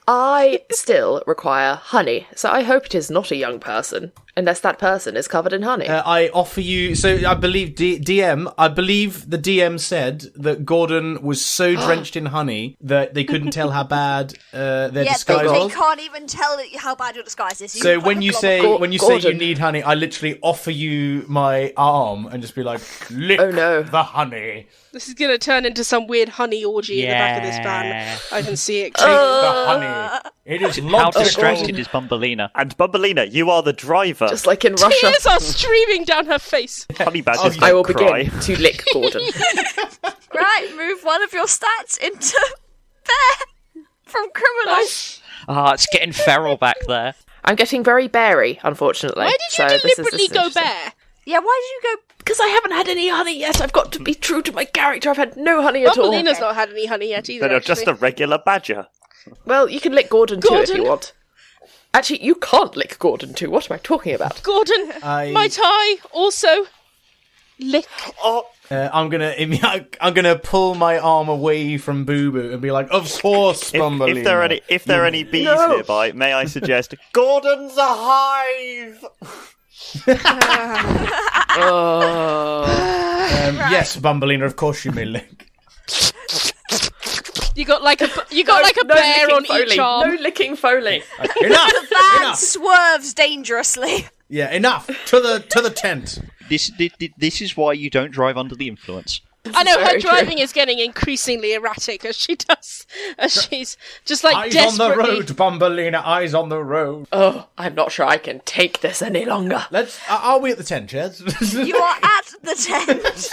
I still require honey, so I hope it is not a young person. Unless that person is covered in honey. I offer you. So I believe DM. I believe the DM said that Gordon was so drenched in honey that they couldn't tell how bad their disguise they was. can't even tell how bad your disguise is. So when you say Gordon. you need honey, I literally offer you my arm and just be like, lick the honey. This is going to turn into some weird honey orgy in the back of this van. I can see it. Take the honey. It is How distracted is Bumbleina? And Bumbleina, you are the driver. Just like in Russia. Tears are streaming down her face. Honey badgers I will don't cry. begin to lick Gordon. Right, move one of your stats into bear from criminal. It's getting feral back there. I'm getting very beary, unfortunately. Why did you deliberately go bear? Yeah, why did you go? Because I haven't had any honey yet. I've got to be true to my character. I've had no honey at all. Bumbleina's not had any honey yet either. They're just a regular badger. Well, you can lick Gordon too if you want. Actually, you can't lick Gordon too. What am I talking about? Gordon, might I also lick? I'm gonna pull my arm away from Boo Boo and be like, of course, Bumbleina. If there are any bees nearby, may I suggest Gordon's a hive. Yes, Bumbleina, of course you may lick. You got like a bear on each arm. No licking Foley. Enough! The van Enough! swerves dangerously. Yeah, enough! To the tent. This is why you don't drive under the influence. I know, her Very driving is getting increasingly erratic as she's just like Eyes desperately... on the road, Bumbleina, eyes on the road. Oh, I'm not sure I can take this any longer. Are we at the tent, Chaz? You are at the tent.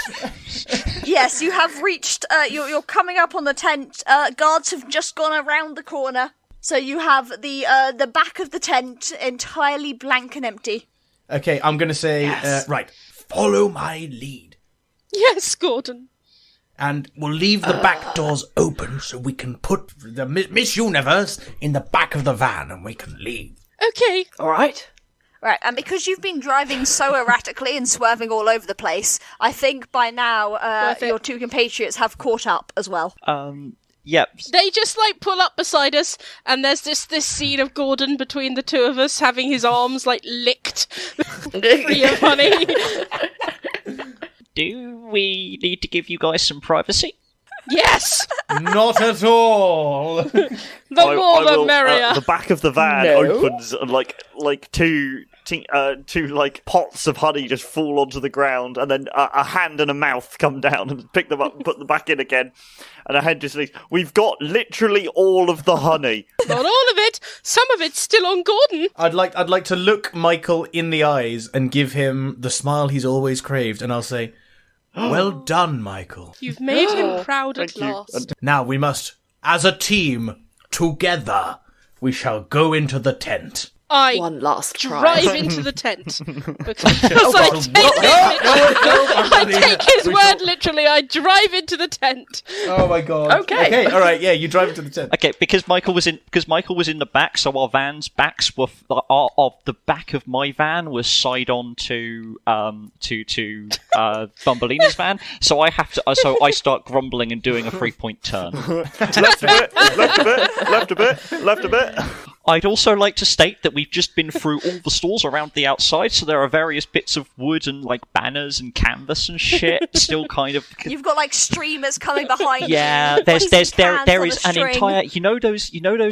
Yes, you have reached. You're coming up on the tent. Guards have just gone around the corner, so you have the back of the tent entirely blank and empty. Okay, I'm gonna say, right, follow my lead. Yes, Gordon. And we'll leave the back doors open so we can put the Miss Universe in the back of the van and we can leave. Okay. All right. Right, and because you've been driving so erratically and swerving all over the place, I think by now your two compatriots have caught up as well. Yep. They just like pull up beside us, and there's this scene of Gordon between the two of us having his arms like licked free of honey. Do we need to give you guys some privacy? Yes! Not at all. The more the merrier. The back of the van opens and like two like pots of honey just fall onto the ground, and then a hand and a mouth come down and pick them up and put them back in again. And a head just leaves. We've got literally all of the honey. Not all of it. Some of it's still on Gordon. I'd like to look Michael in the eyes and give him the smile he's always craved, and I'll say, well done, Michael. You've made him proud at Thank you. last. Now we must, as a team, together, we shall go into the tent. I One last try. drive into the tent. Because I take his word literally. I drive into the tent. Oh my god. Okay. All right. Yeah, you drive into the tent. Okay, because Michael was in the back, so our van's backs were the back of my van was side on to Bumbleina's van. So I have to. So I start grumbling and doing a 3-point turn. Left a bit, left a bit, left a bit, left a bit. I'd also like to state that we've just been through all the stores around the outside, so there are various bits of wood and like banners and canvas and shit still kind of. You've got like streamers coming behind you. Yeah, there is an entire you know those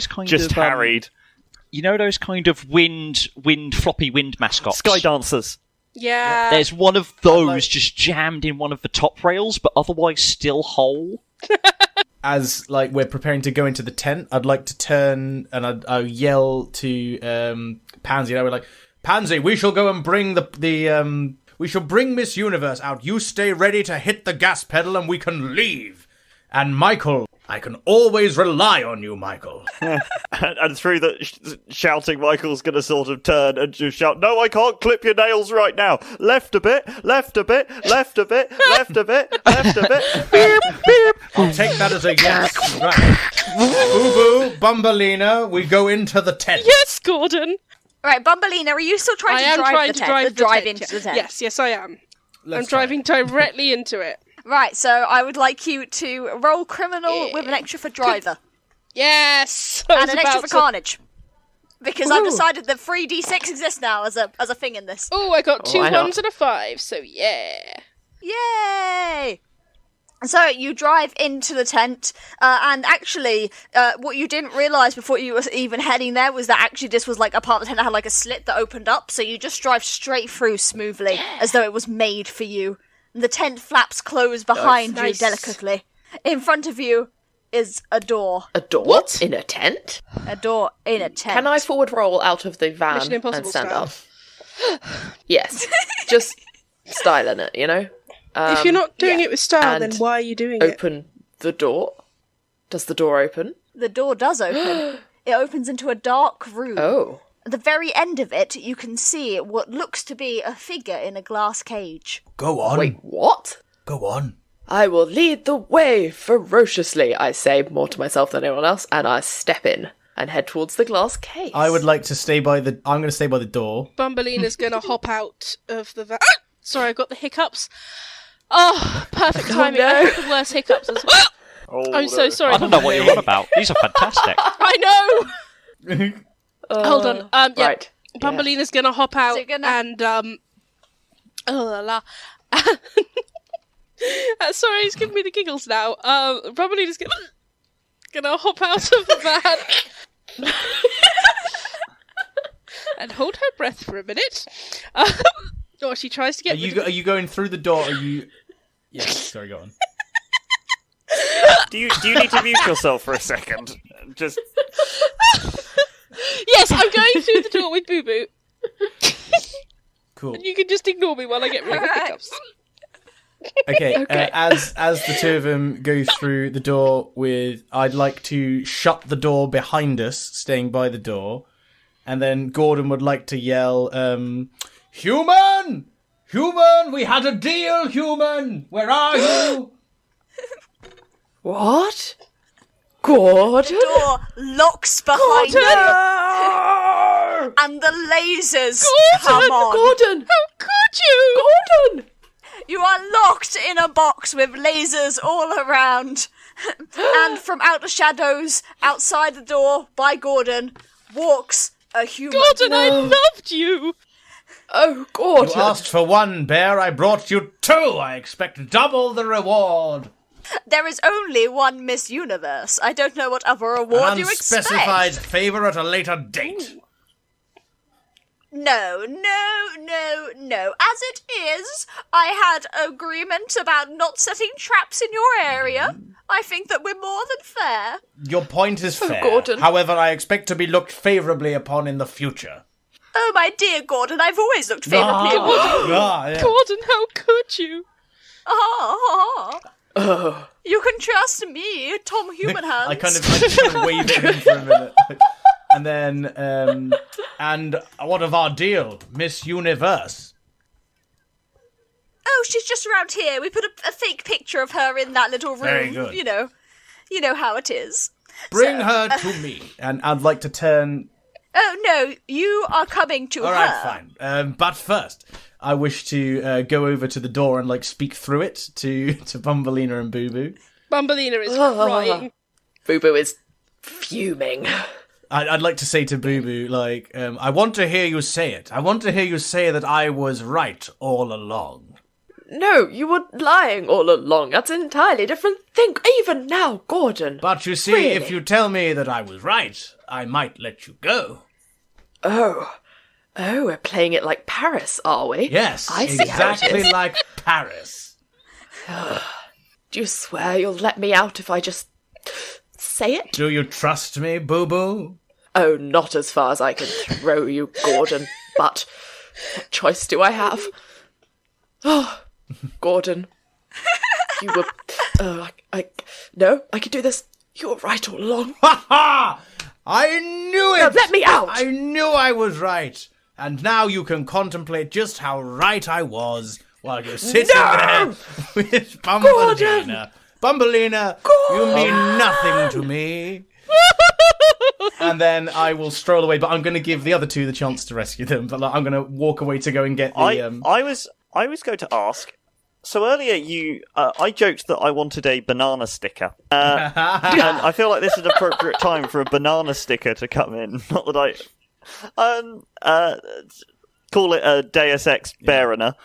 kind Just of harried. You know those kind of floppy wind mascots. Sky dancers. Yeah. There's one of those just jammed in one of the top rails, but otherwise still whole. As like we're preparing to go into the tent, I'd like to turn and I'll yell to Pansy. We're like, Pansy, we shall go and bring we shall bring Miss Universe out. You stay ready to hit the gas pedal and we can leave. And Michael, I can always rely on you, Michael. And through the shouting, Michael's going to sort of turn and just shout, no, I can't clip your nails right now. Left a bit, left a bit, left a bit, left a bit, left a bit. Beep, beep. I'll take that as a yes. Right. Boo-boo, Bumbleina, we go into the tent. Yes, Gordon. Right, Bumbleina, are you still trying to drive the tent? Drive into the tent. Yes, I am. Let's I'm driving directly into it. Right, so I would like you to roll criminal with an extra for driver. Yes! And an extra for carnage. Because I've decided that 3d6 exists now as a thing in this. Oh, I got two why not? 1s and a 5, so yeah. Yay! So you drive into the tent, and actually, what you didn't realise before you were even heading there was that actually this was like a part of the tent that had like a slit that opened up, so you just drive straight through smoothly, as though it was made for you. And the tent flaps close behind you Nice. delicately. In front of you is a door. A door What? in a tent? A door in a tent. Can I forward roll out of the van Mission Impossible and stand style. up? Yes. Just styling it, you know? If you're not doing it with style, then and why are you doing it? Open the door. Does the door open? The door does open. It opens into a dark room. Oh. At the very end of it, you can see what looks to be a figure in a glass cage. Go on. Wait, what? Go on. I will lead the way ferociously, I say, more to myself than anyone else, and I step in and head towards the glass case. I would like to stay by the... I'm going to stay by the door. Bumbelina's gonna hop out of the van. Sorry, I got the hiccups. Oh, perfect timing. no. I had the worst hiccups as well. Oh, I'm so sorry. I don't know what you're on about. These are fantastic. I know! Hold on. Yeah. Right. Bumbelina's gonna hop out it gonna- and oh la la. Sorry, it's giving me the giggles now. Bumbelina's gonna hop out of the van and hold her breath for a minute. Or she tries to get. Are you going through the door? Are you... Yeah, sorry, go on. Do you need to mute yourself for a second? Just Yes, I'm going through the door with Boo Boo. Cool. You can just ignore me while I get rid of the hiccups. Okay, as the two of them go through the door with... I'd like to shut the door behind us, staying by the door. And then Gordon would like to yell, Human! Human! We had a deal, human! Where are you? What? Gordon? Door locks behind you, No! and the lasers come on. Gordon! How could you? Gordon! You are locked in a box with lasers all around. And from outer shadows, outside the door, by Gordon, walks a human. Gordon, I loved you. Oh, Gordon! You asked for one, Bear. I brought you two. I expect double the reward. There is only one Miss Universe. I don't know what other award you Unspecified expect. favour at a later date. No. As it is, I had agreement about not setting traps in your area. I think that we're more than fair. Your point is fair. Gordon. However, I expect to be looked favourably upon in the future. Oh, my dear Gordon, I've always looked favourably at you. Yeah. Gordon, how could you? You can trust me, Tom Human Hands. I just kind of wave at him for a minute. And then, and what of our deal, Miss Universe? Oh, she's just around here. We put a fake picture of her in that little room. Very good. You know how it is. Bring her to me. And I'd like to turn... Oh, no, you are coming to All her. right, fine. But first, I wish to go over to the door and, like, speak through it to Bumbelina and Boo Boo. Bumbelina is crying. Boo Boo is fuming. I'd like to say to Boo Boo, like, I want to hear you say it. I want to hear you say that I was right all along. No, you were lying all along. That's an entirely different thing. Even now, Gordon. But you see, Really? if you tell me that I was right, I might let you go. Oh, we're playing it like Paris, are we? Yes, I see how it exactly is. like Paris. Do you swear you'll let me out if I just say it? Do you trust me, Boo Boo? Oh, not as far as I can throw you, Gordon. But what choice do I have? Oh, Gordon. You were... Oh, no, I can do this. You were right all along. Ha ha! I knew it! Now let me out! I knew I was right. And now you can contemplate just how right I was while you're sitting there with Bumbelina. Bumbelina, you mean nothing to me. And then I will stroll away, but I'm going to give the other two the chance to rescue them. But like, I'm going to walk away to go and get the... I was going to ask. So earlier, I joked that I wanted a banana sticker, and I feel like this is an appropriate time for a banana sticker to come in. Not that Call it a Deus Ex Barona.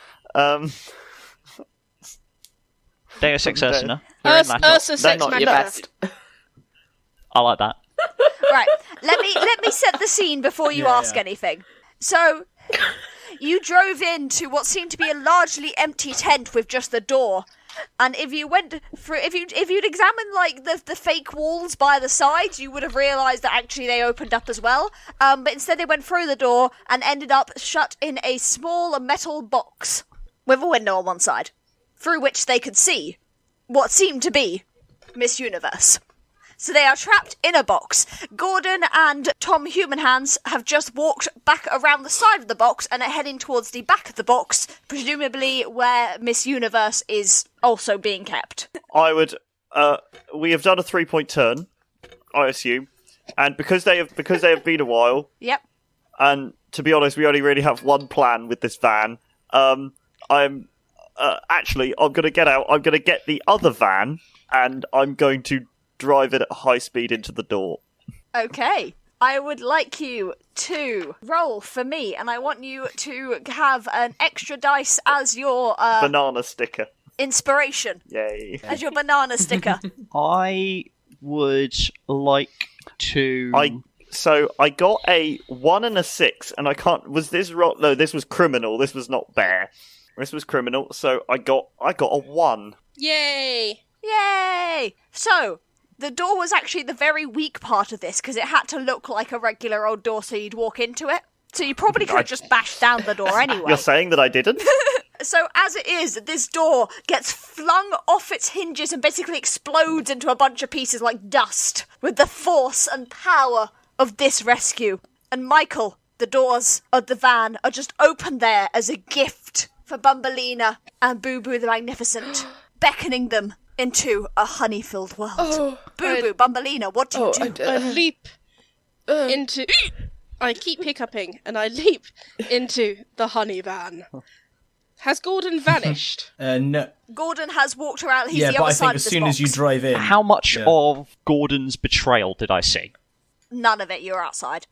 Deus Ex Ursina. We're in Latin. Ursa Sex Not your Machina. best. I like that. Right, let me set the scene before you ask anything. So, you drove into what seemed to be a largely empty tent with just the door, and if you went through, if you'd examined like the fake walls by the sides, you would have realised that actually they opened up as well. But instead they went through the door and ended up shut in a small metal box with a window on one side, through which they could see what seemed to be Miss Universe. So they are trapped in a box. Gordon and Tom Humanhands have just walked back around the side of the box and are heading towards the back of the box, presumably where Miss Universe is also being kept. I would. We have done a 3-point turn, I assume, and because they have been a while. Yep. And to be honest, we only really have one plan with this van. I'm going to get out. I'm going to get the other van, and I'm going to drive it at high speed into the door. Okay. I would like you to roll for me, and I want you to have an extra dice as your Banana sticker. inspiration. Yay. As your banana sticker. I would like to... So I got a 1 and a 6, and I can't... Was this wrong? No, this was criminal. This was not bear. This was criminal, so I got a 1. Yay! Yay! So, the door was actually the very weak part of this, because it had to look like a regular old door so you'd walk into it. So you probably could have just bashed down the door anyway. You're saying that I didn't? So as it is, this door gets flung off its hinges and basically explodes into a bunch of pieces like dust with the force and power of this rescue. And Michael, the doors of the van are just open there as a gift for Bumbleina and Boo Boo the Magnificent, beckoning them into a honey-filled world. Oh, Boo Boo, Bumbleina, what do you do? I leap into... I keep hiccuping, and I leap into the honey van. Has Gordon vanished? No. Gordon has walked around. He's Yeah, the but other I side think of as this soon as you box. drive in... How much Yeah. of Gordon's betrayal did I see? None of it. You're outside.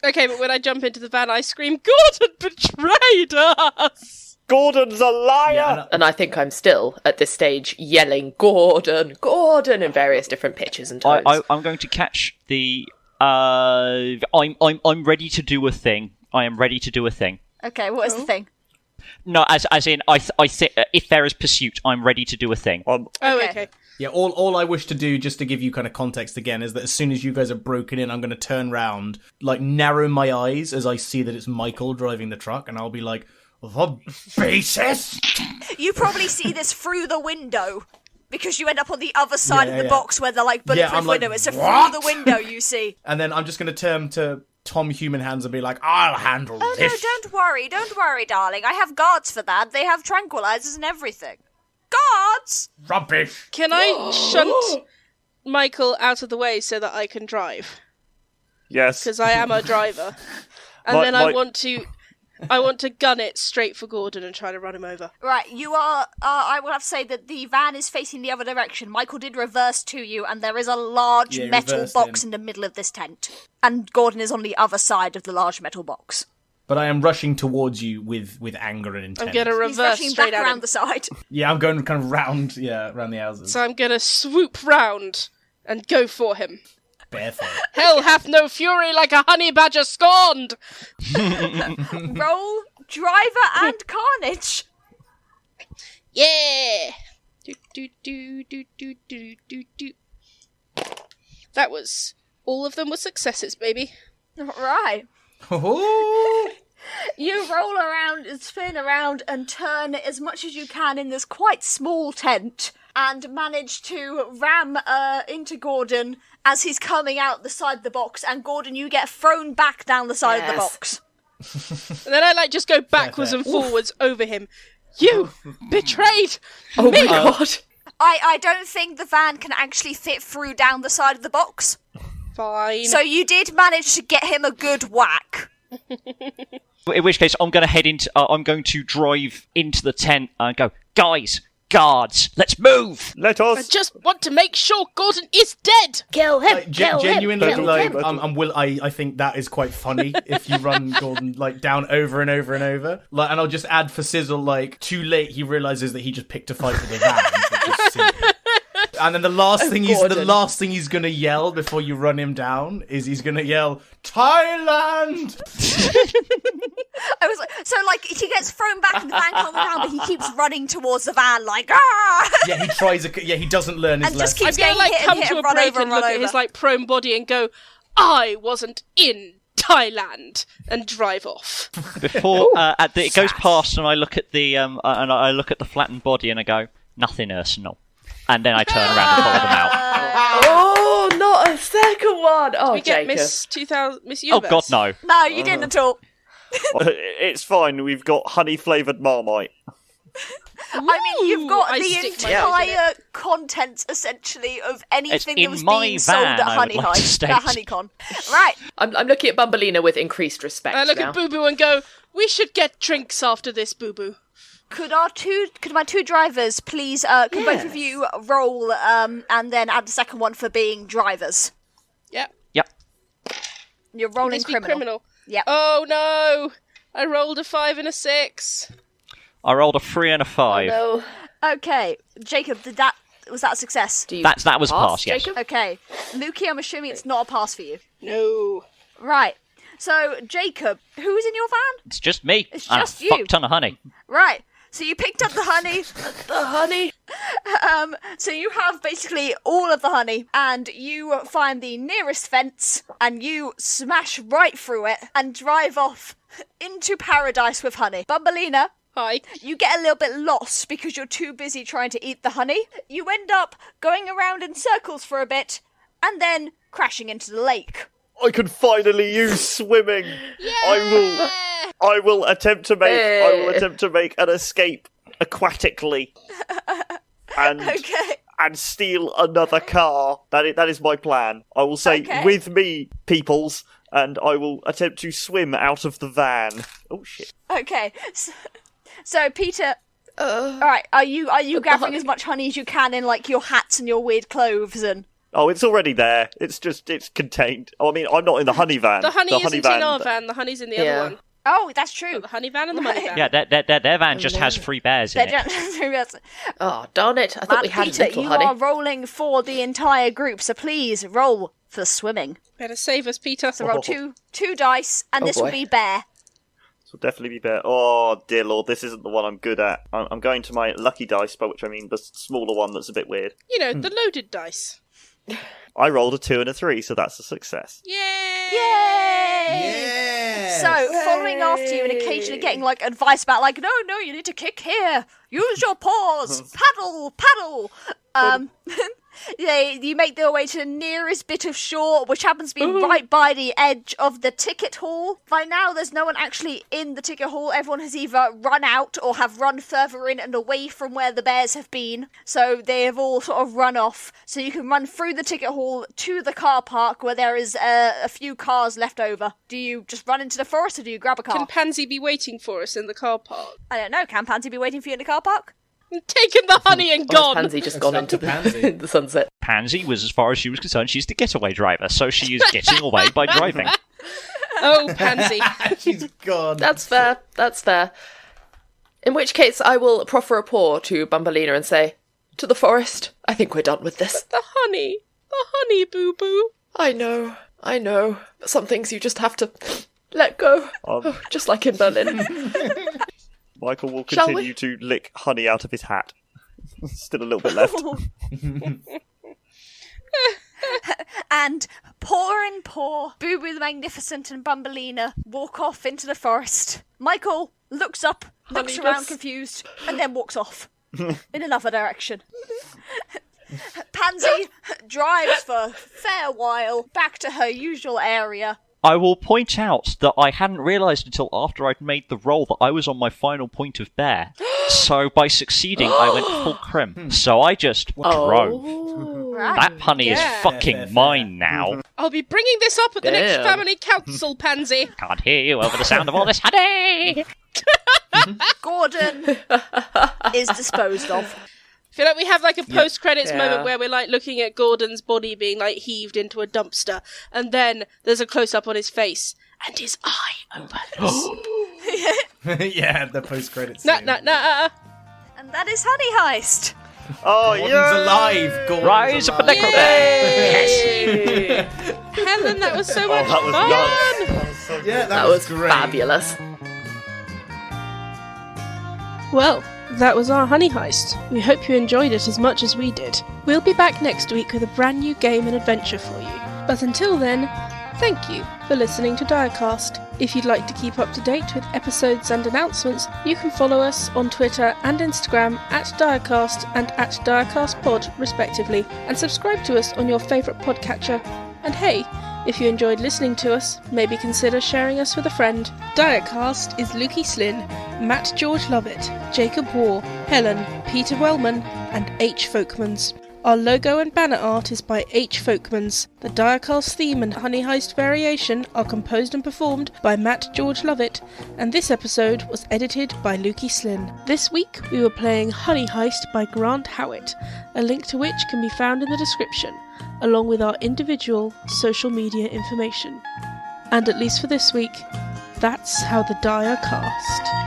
Okay, but when I jump into the van, I scream, Gordon betrayed us! Gordon's a liar! Yeah, And I think I'm still, at this stage, yelling, Gordon, Gordon, in various different pitches and tones. I'm going to catch the... I'm ready to do a thing. I am ready to do a thing. Okay, what is the thing? No, as in, I think if there is pursuit, I'm ready to do a thing. Oh, Okay. okay. Yeah, all I wish to do, just to give you kind of context again, is that as soon as you guys are broken in, I'm going to turn round, like, narrow my eyes as I see that it's Michael driving the truck, and I'll be like, the basis? You probably see this through the window because you end up on the other side of the yeah. box where the bulletproof I'm like, window is. So "What?" through the window you see. And then I'm just going to turn to Tom Humanhands and be like, I'll handle Oh this. no, don't worry, darling. I have guards for that. They have tranquilizers and everything. Guards? Rubbish. Can I shunt Michael out of the way so that I can drive? Yes. Because I am a driver. And then I want to gun it straight for Gordon and try to run him over. Right, you are. I will have to say that the van is facing the other direction. Michael did reverse to you, and there is a large Yeah, metal reversed box in. in the middle of this tent. And Gordon is on the other side of the large metal box. But I am rushing towards you with anger and intent. I'm going to He's reverse rushing straight back at around him. the side. Yeah, I'm going kind of round the houses. So I'm going to swoop round and go for him. Barefoot. Hell hath no fury like a honey badger scorned! Roll, driver, and carnage. Yeah! Do. That was... all of them were successes, baby. Right. Oh, You roll around, spin around, and turn as much as you can in this quite small tent, and manage to ram into Gordon as he's coming out the side of the box. And Gordon, you get thrown back down the side of the Yes. box. And then I just go backwards fair. and forwards over him. You betrayed Oh me! my god. I don't think the van can actually fit through down the side of the box. Fine. So you did manage to get him a good whack. In which case, I'm going to I'm going to drive into the tent and go, guys, Guards, let's move! Let I us. just want to make sure Gordon is dead. Kill him! Genuinely, kill like, him. I think that is quite funny if you run Gordon like down over and over and over. Like, and I'll just add for Sizzle, like, too late he realizes that he just picked a fight with a van. Which is silly. And then the last thing he's gonna yell before you run him down is he's gonna yell, Thailand! I was like, so like he gets thrown back and the van comes down, but he keeps running towards the van like, ah! Yeah, he doesn't learn his And just lesson. keeps I'm gonna getting like hit come and hit to a and run break over and and look run at his over. like prone body and go, I wasn't in Thailand, and drive off. Before it goes past, and I look at the flattened body, and I go, nothing, Ursinal. And then I turn around and follow them out. Oh, not a second one! Oh, We get Jacob. Miss Oh Universe. God, no! No, you didn't at all. It's fine. We've got honey-flavoured Marmite. I mean, you've got I the stick my nose in entire contents, essentially, of anything It's that was in my being sold van, at I would Honey like to Heist, state. at HoneyCon. Right. I'm looking at Bumbleina with increased respect I look now. at Boo Boo and go, we should get drinks after this, Boo Boo. Could my two drivers please, could both of you roll, and then add the second one for being drivers? Yep. Yep. You're rolling Please be criminal. criminal. Yep. Oh no! I rolled a 5 and a 6. I rolled a 3 and a 5. No. Okay, Jacob, was that a success? Do you That was pass, pass, yes. Jacob? Okay, Luki, I'm assuming it's not a pass for you. No. Right. So, Jacob, who's in your van? It's just me. It's and just a you. fuck ton of honey. Right. So you picked up the honey. The honey. So you have basically all of the honey, and you find the nearest fence, and you smash right through it and drive off into paradise with honey. Bumbleina, Hi. you get a little bit lost because you're too busy trying to eat the honey. You end up going around in circles for a bit, and then crashing into the lake. I can finally use swimming. I will attempt to make an escape aquatically, and Okay. and steal another car. That is my plan. I will say, Okay. with me, peoples, and I will attempt to swim out of the van. Oh shit! Okay. So Peter. All right. Are you gathering honey. as much honey as you can in like your hats and your weird clothes and? Oh, it's already there. It's contained. Oh, I mean, I'm not in the honey van. The honey isn't in our van, the honey's in the Yeah. other one. Oh, that's true. The honey van and the money van. Yeah, their van just has 3 bears in it. Oh, darn it. I thought we had Peter, little you honey. are rolling for the entire group, so please roll for swimming. Better save us, Peter. So roll two dice, and this will boy. be bear. This will definitely be better. Oh, dear lord, this isn't the one I'm good at. I'm going to my lucky dice, by which I mean the smaller one that's a bit weird. You know, the loaded dice. I rolled a 2 and a 3, so that's a success. Yay! Yeah. So, following after you and occasionally getting, like, advice about, like, no, you need to kick here. Use your paws. Paddle. You make their way to the nearest bit of shore, which happens to be right by the edge of the ticket hall. By now, there's no one actually in the ticket hall. Everyone has either run out or have run further in and away from where the bears have been. So they have all sort of run off. So you can run through the ticket hall to the car park where there is a few cars left over. Do you just run into the forest or do you grab a car? Can Pansy be waiting for us in the car park? I don't know. Can Pansy be waiting for you in the car park? Taken the honey and Or has gone. Pansy just gone into Pansy. the sunset? Pansy was, as far as she was concerned, she's the getaway driver, so she is getting away by driving. Oh, Pansy. She's gone. That's fair. In which case, I will proffer a paw to Bumbleina and say, to the forest. I think we're done with this. The honey, Boo Boo. I know. But some things you just have to let go. Just like in Berlin. Michael will Shall continue to lick honey out of his hat. Still a little bit left. And paw, Boo Boo the Magnificent and Bumbleina walk off into the forest. Michael looks up, looks Honey around dust. confused, and then walks off in another direction. Pansy drives for a fair while back to her usual area. I will point out that I hadn't realised until after I'd made the roll that I was on my final point of bear. So by succeeding, I went full crim. So I just drove. Right. That honey is Yeah. fucking Fair. mine now. I'll be bringing this up at the next Damn. family council, Pansy. Can't hear you over the sound of all this honey. Gordon is disposed of. feel like we have like a post-credits Yeah. moment where we're like looking at Gordon's body being like heaved into a dumpster, and then there's a close-up on his face, and his eye opens. Yeah, the post-credits. Nah. And that is Honey Heist. Oh, Gordon's yeah! alive. Gordon's Rise of the alive. necromancer! Helen, that was so much that was fun! nuts. That was so good. Yeah, That was great. fabulous. Well, that was our Honey Heist. We hope you enjoyed it as much as we did. We'll be back next week with a brand new game and adventure for you. But until then, thank you for listening to Direcast. If you'd like to keep up to date with episodes and announcements, you can follow us on Twitter and Instagram at Direcast and at DirecastPod, respectively, and subscribe to us on your favourite podcatcher. And hey, if you enjoyed listening to us, maybe consider sharing us with a friend. Direcast is Luki Slinn, Matt George Lovett, Jacob Waugh, Helen, Peter Wellman, and H Folkmans. Our logo and banner art is by H Folkmans. The Direcast theme and Honey Heist Variation are composed and performed by Matt George Lovett, and this episode was edited by Luki Slinn. This week we were playing Honey Heist by Grant Howitt, a link to which can be found in the description, along with our individual social media information. And at least for this week, that's how the die are cast.